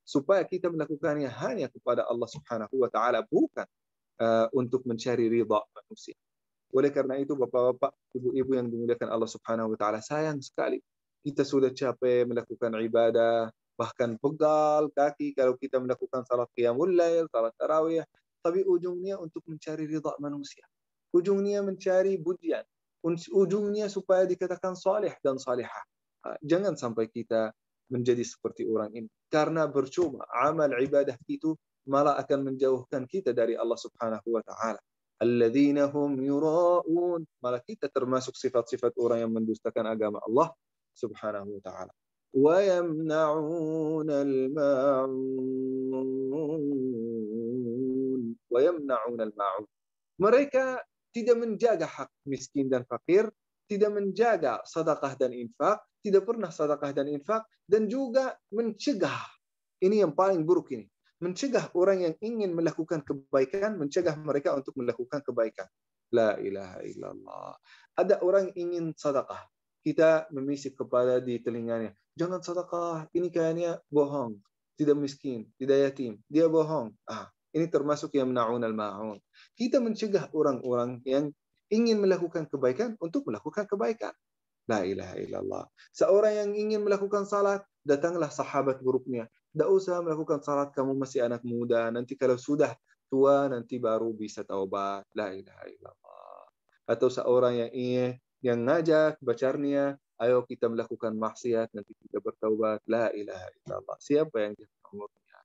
supaya kita melakukannya hanya kepada Allah Subhanahu wa taala, bukan untuk mencari ridha manusia. Oleh karena itu, bapak-bapak, ibu-ibu yang dimuliakan Allah Subhanahu wa taala, sayang sekali kita sudah capek melakukan ibadah, bahkan pegal kaki kalau kita melakukan salat qiyamul lail, salat tarawih, tapi ujungnya untuk mencari ridha manusia. Ujungnya mencari pujian. Ujungnya supaya dikatakan saleh dan salihah. Jangan sampai kita menjadi seperti orang ini. Karena percuma amal ibadah itu malah akan menjauhkan kita dari Allah Subhanahu wa taala. Alladzina hum yura'un. Malah kita termasuk sifat-sifat orang yang mendustakan agama Allah Subhanahu wa ta'ala. Wa yamna'una al-ma'un. Wa yamna'una al-ma'un. Mereka tidak menjaga hak miskin dan fakir, tidak menjaga sedekah dan infak, tidak pernah sedekah dan infak, dan juga mencegah. Ini yang paling buruk ini. Mencegah orang yang ingin melakukan kebaikan, mencegah mereka untuk melakukan kebaikan. La ilaha illallah. Ada orang ingin sedekah, kita memisik kepada di telinganya, jangan sedekah, ini kayaknya bohong, tidak miskin, tidak yatim, dia bohong. Ini termasuk yang yamna'un al-ma'un. Kita mencegah orang-orang yang ingin melakukan kebaikan untuk melakukan kebaikan. La ilaha illallah. Seorang yang ingin melakukan salat, datanglah sahabat buruknya. Tidak usah melakukan salat, kamu masih anak muda, nanti kalau sudah tua nanti baru bisa taubat. La ilaha illallah. Atau seorang yang ingin ngajak pacarnya, ayo kita melakukan maksiat, nanti kita bertaubat. La ilaha illallah. Siapa yang jahat umurnya?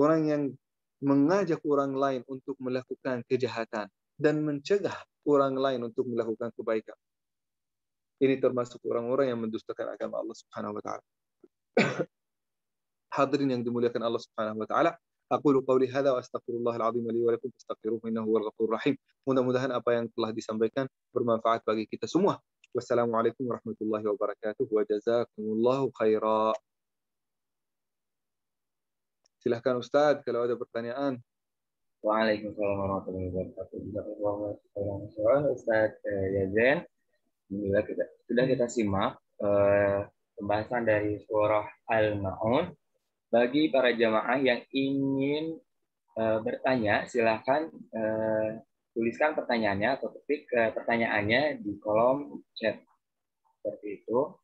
Orang yang mengajak orang lain untuk melakukan kejahatan dan mencegah orang lain untuk melakukan kebaikan. Ini termasuk orang-orang yang mendustakan agama Allah Subhanahu wa taala. Hadirin yang dimuliakan Allah Subhanahu wa taala, aqulu qawli hadza wa astaghfirullahal azim li wa lakum fastaghfiruhu innahu huwal ghafurur rahim. Mudah-mudahan apa yang telah disampaikan bermanfaat bagi kita semua. Wassalamualaikum warahmatullahi wabarakatuh wa jazakumullahu khaira. Silahkan Ustaz kalau ada pertanyaan. Waalaikumsalam warahmatullahi wabarakatuh. Jazakumullahu Ustaz Yazen. Sudah kita simak pembahasan dari surah Al-Ma'un. Bagi para jamaah yang ingin bertanya, silakan tuliskan pertanyaannya atau ketik pertanyaannya di kolom chat. Seperti itu.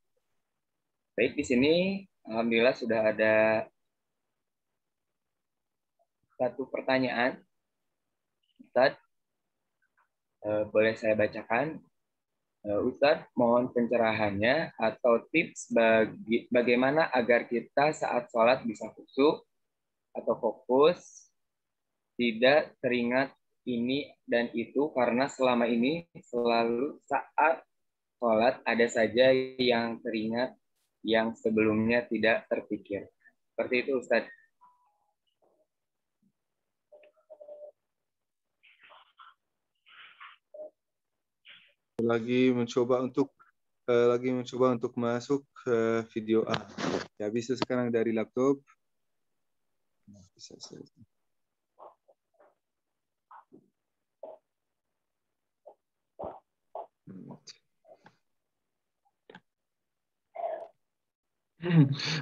Baik, di sini alhamdulillah sudah ada satu pertanyaan. Ustaz, boleh saya bacakan? Ustaz, mohon pencerahannya atau tips bagaimana agar kita saat sholat bisa khusyuk atau fokus, tidak teringat ini dan itu, karena selama ini selalu saat sholat ada saja yang teringat yang sebelumnya tidak terpikir. Seperti itu Ustaz. Lagi mencoba untuk masuk video A. Ya, bisa sekarang dari laptop. Bisa.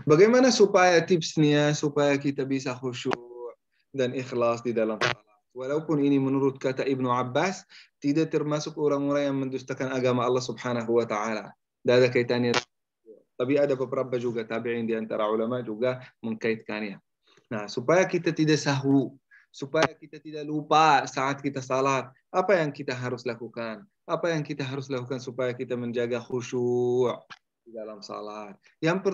Bagaimana tipsnya supaya kita bisa khusyuk dan ikhlas di dalam salat? Walaupun ini menurut kata Ibnu Abbas tidak termasuk orang-orang yang mendustakan agama Allah Subhanahu wa taala. Tidak ada kaitannya. Tapi ada beberapa juga tabi'in di antara ulama juga mengkaitkannya. Nah, supaya kita tidak sahwu, supaya kita tidak lupa saat kita salat, apa yang kita harus lakukan? Apa yang kita harus lakukan supaya kita menjaga khusyuk di dalam salat? Yang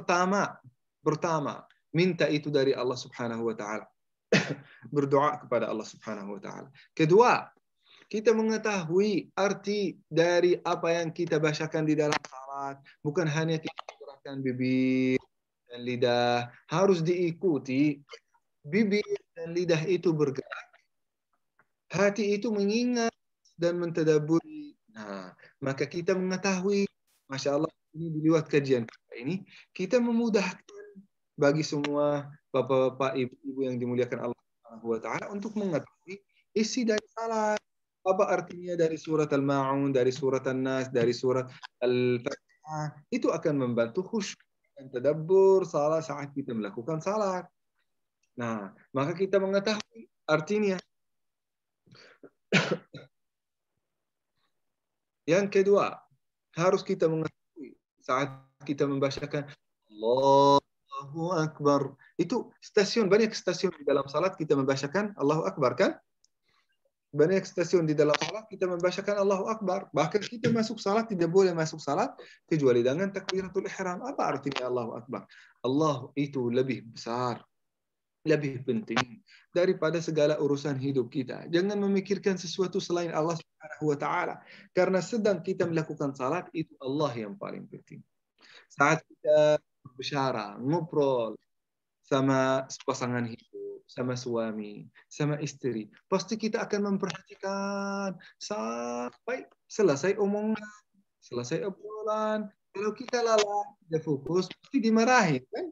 pertama, minta itu dari Allah Subhanahu wa taala. Berdoa kepada Allah Subhanahu wa taala. Kedua, kita mengetahui arti dari apa yang kita bacakan di dalam salat. salat. Bukan hanya kita gerakkan bibir dan lidah, harus diikuti. Bibir dan lidah itu bergerak, hati itu mengingat dan mentadaburi. Nah, maka kita mengetahui, Masya Allah, ini di lewat kajian kita ini, kita memudahkan bagi semua bapak-bapak, ibu-ibu yang dimuliakan Allah Subhanahu wa Ta'ala untuk mengetahui isi dari salat. Apa artinya dari surat Al-Ma'un, dari surat An-Nas, dari surat Al-Fatihah. Itu akan membantu khusyuk dan tadabbur salat saat kita melakukan salat. Nah, maka kita mengetahui artinya. Yang kedua, harus kita mengetahui saat kita membacakan Allahu Akbar. Itu banyak stasiun di dalam salat kita membacakan Allahu Akbar, kan? Banyak stasiun di dalam salat kita membacakan Allahu Akbar. Bahkan kita masuk salat tidak boleh masuk salat kecuali dengan takbiratul ihram. Apa artinya Allahu Akbar? Allah itu lebih besar, lebih penting daripada segala urusan hidup kita. Jangan memikirkan sesuatu selain Allah Subhanahu wa Ta'ala. Karena sedang kita melakukan salat, itu Allah yang paling penting. Saat kita berbicara, ngobrol sama pasangan hidup, sama suami, sama istri, pasti kita akan memperhatikan sampai selesai omongan, selesai obrolan. Kalau kita lalai, tidak fokus, pasti dimarahin, kan?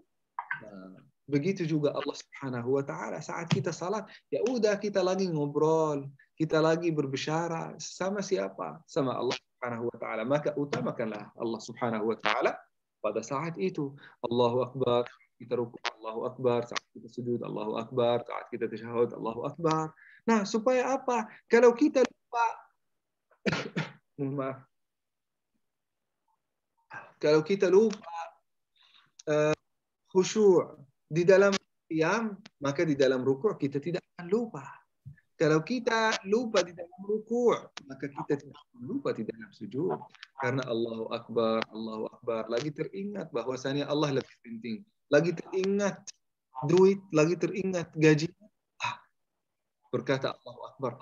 Nah, begitu juga Allah Subhanahu wa Ta'ala saat kita salat, ya udah kita lagi ngobrol, kita lagi berbicara sama siapa? Sama Allah Subhanahu wa Ta'ala. Maka utamakanlah Allah Subhanahu wa Ta'ala pada saat itu. Allahu Akbar, kita rukuk, Allahu Akbar, saat kita sujud, Allahu Akbar, saat kita tasyahud, Allahu Akbar. Nah, supaya apa? Kalau kita lupa maaf. Kalau kita lupa khusyuk di dalam qiyam, maka di dalam rukuk kita tidak akan lupa. Kalau kita lupa di dalam rukuk, maka kita tidak akan lupa di dalam sujud. Karena Allahu Akbar, lagi teringat bahwasanya Allah lebih penting. Lagi teringat duit, lagi teringat gaji. Berkata Allahu Akbar,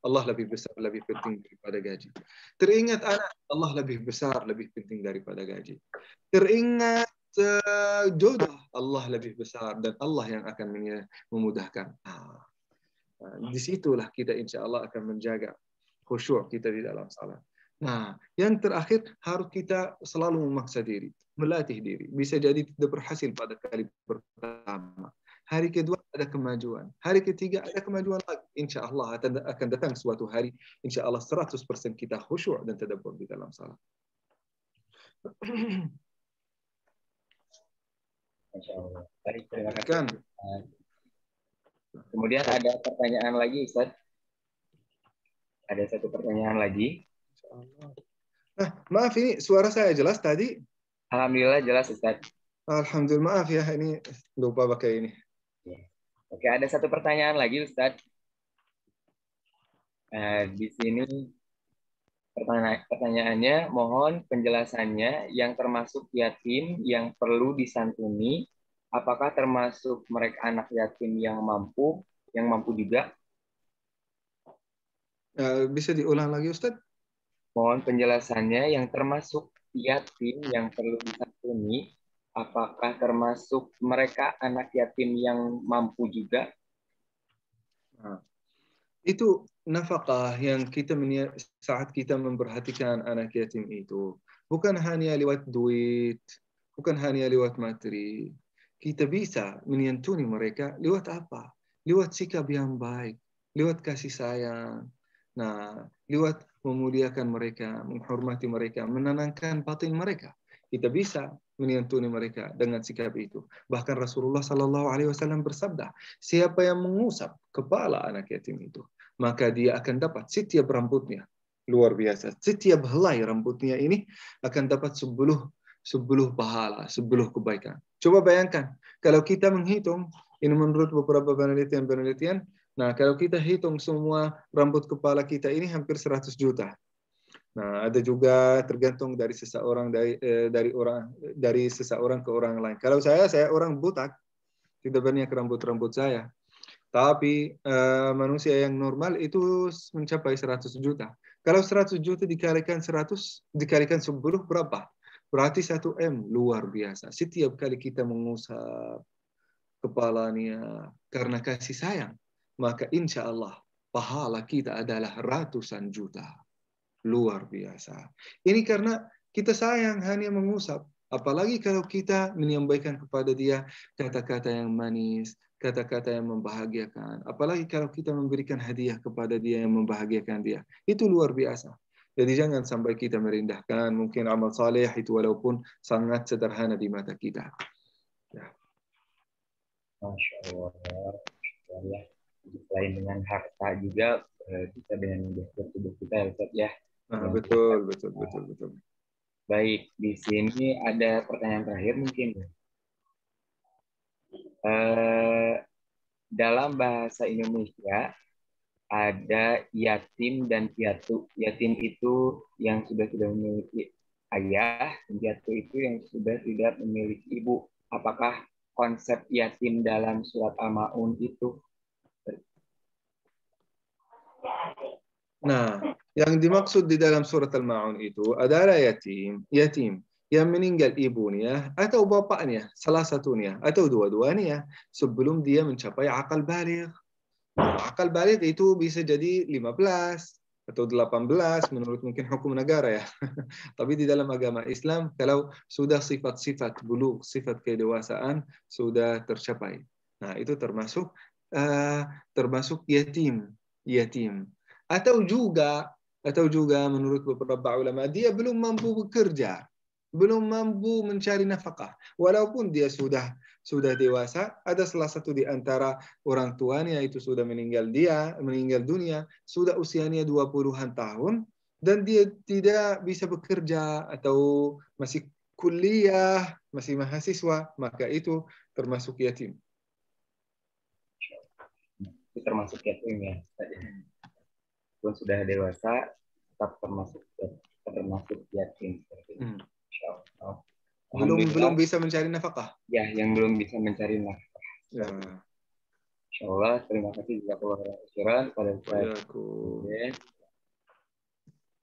Allah lebih besar, lebih penting daripada gaji. Teringat anak, Allah lebih besar, lebih penting daripada gaji. Teringat jodoh, Allah lebih besar dan Allah yang akan memudahkan. Disitulah kita insya Allah akan menjaga khusyuk kita di dalam salat. Nah, yang terakhir harus kita selalu memaksa diri, melatih diri. Bisa jadi tidak berhasil pada kali pertama. Hari kedua ada kemajuan. Hari ketiga ada kemajuan lagi. Insya Allah akan datang suatu hari. Insya Allah 100% kita khusyuk dan tadabbur di dalam salat. Masya Allah. Baik, terima kasih. Kemudian ada pertanyaan lagi, Ustaz. Ada satu pertanyaan lagi. Nah, maaf ini suara saya jelas tadi? Alhamdulillah jelas, Ustaz. Alhamdulillah, maaf ya, ini lupa pakai ini. Oke, ada satu pertanyaan lagi, Ustaz. Di sini pertanyaannya, mohon penjelasannya yang termasuk yatim yang perlu disantuni, apakah termasuk mereka anak yatim yang mampu juga? Bisa diulang lagi, Ustaz? Mohon penjelasannya yang termasuk yatim yang perlu disantuni, apakah termasuk mereka anak yatim yang mampu juga? Nah, itu nafkah yang kita saat kita memperhatikan anak yatim itu. Bukan hanya lewat duit, bukan hanya lewat materi. Kita bisa menyantuni mereka lewat apa? Lewat sikap yang baik, lewat kasih sayang. Nah, lewat memuliakan mereka, menghormati mereka, menenangkan batin mereka. Kita bisa menyantuni mereka dengan sikap itu. Bahkan Rasulullah SAW bersabda, siapa yang mengusap kepala anak yatim itu, maka dia akan dapat setiap rambutnya. Luar biasa. Setiap helai rambutnya ini akan dapat 10 pahala, 10 kebaikan. Coba bayangkan, kalau kita menghitung, ini menurut beberapa penelitian, nah kalau kita hitung semua rambut kepala kita ini hampir 100 juta. Nah, ada juga tergantung dari seseorang dari seseorang ke orang lain. Kalau saya orang butak, tidak banyak rambut saya. Tapi manusia yang normal itu mencapai 100 juta. Kalau 100 juta dikalikan 10 berapa? Berarti 1 M luar biasa. Setiap kali kita mengusap kepalanya karena kasih sayang, maka insya Allah pahala kita adalah ratusan juta. Luar biasa. Ini karena kita sayang hanya mengusap. Apalagi kalau kita menyampaikan kepada dia kata-kata yang manis, kata-kata yang membahagiakan. Apalagi kalau kita memberikan hadiah kepada dia yang membahagiakan dia. Itu luar biasa. Jadi jangan sampai kita merendahkan mungkin amal saleh itu walaupun sangat sederhana di mata kita. Ya. Masya Allah. Ya. Selain dengan harta juga kita dengan gestur tubuh kita ya Ustaz ya. Betul. Baik, di sini ada pertanyaan terakhir mungkin. Dalam bahasa Indonesia ada yatim dan piatu. Yatim itu yang sudah memiliki ayah, dan piatu itu yang sudah tidak memiliki ibu. Apakah konsep yatim dalam surat Al-Ma'un itu? Nah, yang dimaksud di dalam surat Al-Ma'un itu adalah yatim yang meninggal ibunya atau bapaknya, salah satunya atau dua-duanya sebelum dia mencapai akal baligh. Akal baligh itu bisa jadi 15 atau 18 menurut mungkin hukum negara ya. Tapi di dalam agama Islam kalau sudah sifat-sifat bulugh, sifat kedewasaan sudah tercapai. Nah, itu termasuk yatim. Atau juga menurut beberapa ulama dia belum mampu bekerja, belum mampu mencari nafkah. Walaupun dia sudah dewasa, ada salah satu di antara orang tuanya itu sudah meninggal dunia, sudah usianya 20-an tahun dan dia tidak bisa bekerja atau masih kuliah, masih mahasiswa, maka itu termasuk yatim. Itu termasuk yatim ya. Pun sudah dewasa tetap termasuk yatim. Belum bisa mencari nafkah. Ya, yang belum bisa mencari nafkah. Ya. Insyaallah, terima kasih juga kepada Ustaz.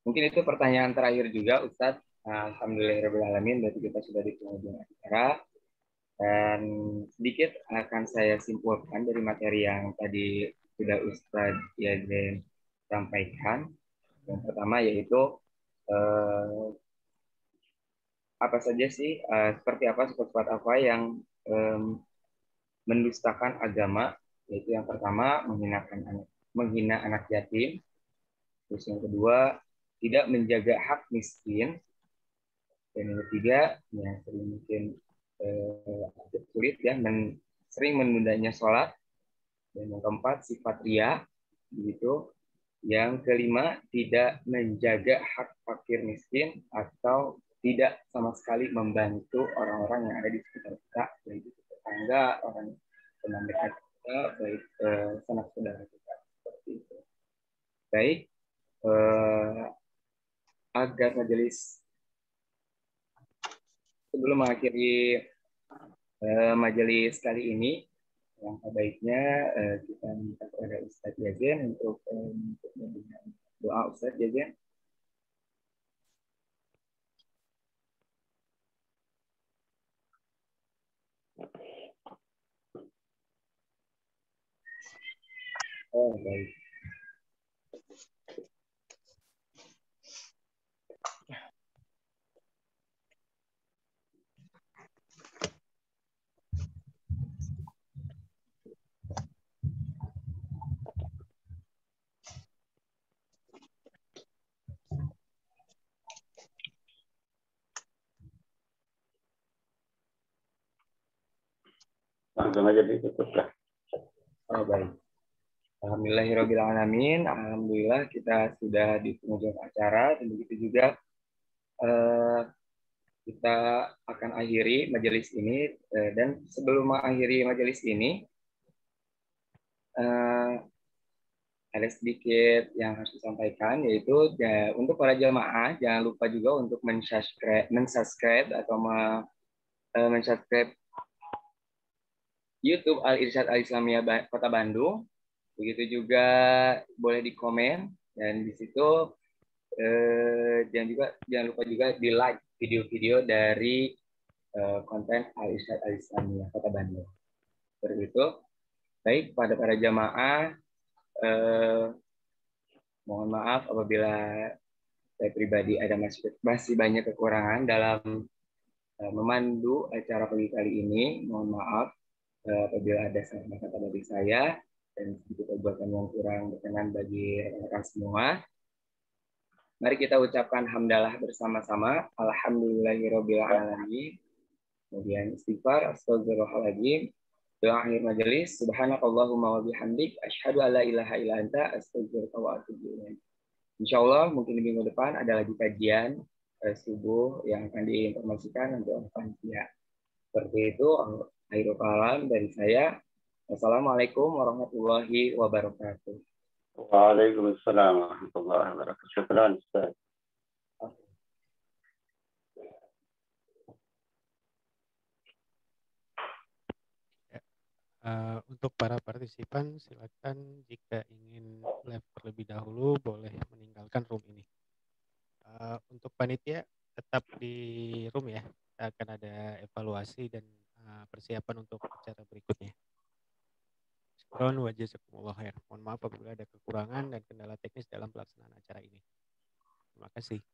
Mungkin itu pertanyaan terakhir juga Ustaz. Alhamdulillahirrahmanirrahim, berarti kita sudah di penghujung acara. Dan sedikit akan saya simpulkan dari materi yang tadi sudah Ustaz Yazen sampaikan. Yang pertama yaitu apa saja sih, seperti apa sifat-sifat apa yang mendustakan agama, yaitu yang pertama menghina anak yatim, terus yang kedua tidak menjaga hak miskin, dan yang ketiga yang sering mungkin sulit ya sering menundanya sholat, dan yang keempat sifat riya, begitu. Yang kelima tidak menjaga hak fakir miskin atau tidak sama sekali membantu orang-orang yang ada di sekitar kita, baik itu tetangga, orang teman dekat kita, baik sanak saudara kita, seperti itu. Baik, agar majelis sebelum mengakhiri majelis kali ini, yang baiknya kita minta kepada Ustaz Yazen untuk memberikan doa. Ustaz Yazen. Oh, baik. Langsung aja ditutup lah. Oh, baik. Alhamdulillahirrahmanirrahim. Alhamdulillah kita sudah di penghujung acara, dan begitu juga kita akan akhiri majelis ini, dan sebelum mengakhiri majelis ini ada sedikit yang harus disampaikan, yaitu untuk para jamaah jangan lupa juga untuk mensubscribe atau mensubscribe YouTube Al-Irsyad Al-Islamiyah Kota Bandung. Begitu juga boleh dikomen, dan di situ jangan lupa juga di like video-video dari konten Al-Irsyad Al-Islamiyah Kota Bandung. Seperti itu. Baik, pada para jamaah, mohon maaf apabila saya pribadi ada masih banyak kekurangan dalam memandu acara pagi kali ini. Mohon maaf apabila ada salah kata dari saya dan sedikit perbuatan yang kurang berkenan bagi rekan-rekan semua. Mari kita ucapkan hamdalah bersama-sama. Alhamdulillahirabbil alamin. Kemudian istighfar, astagfirullahaladzim. Doa akhir majelis, subhanakallahumma wa bihamdik, asyhadu an la ilaha illa anta, astaghfiruka wa atubu ilaik. Insyaallah mungkin di minggu depan ada lagi kajian subuh yang akan diinformasikan untuk panitia. Seperti itu, akhirul kalam dari saya. Wassalamualaikum warahmatullahi wabarakatuh. Waalaikumsalam warahmatullahi wabarakatuh. Syukran, Ustaz. Untuk para partisipan, silakan jika ingin live terlebih dahulu boleh meninggalkan room ini. Untuk panitia tetap di room ya. Kita akan ada evaluasi dan persiapan untuk acara berikutnya. Syukron wa jazakumullah khair. Mohon maaf apabila ada kekurangan dan kendala teknis dalam pelaksanaan acara ini. Terima kasih.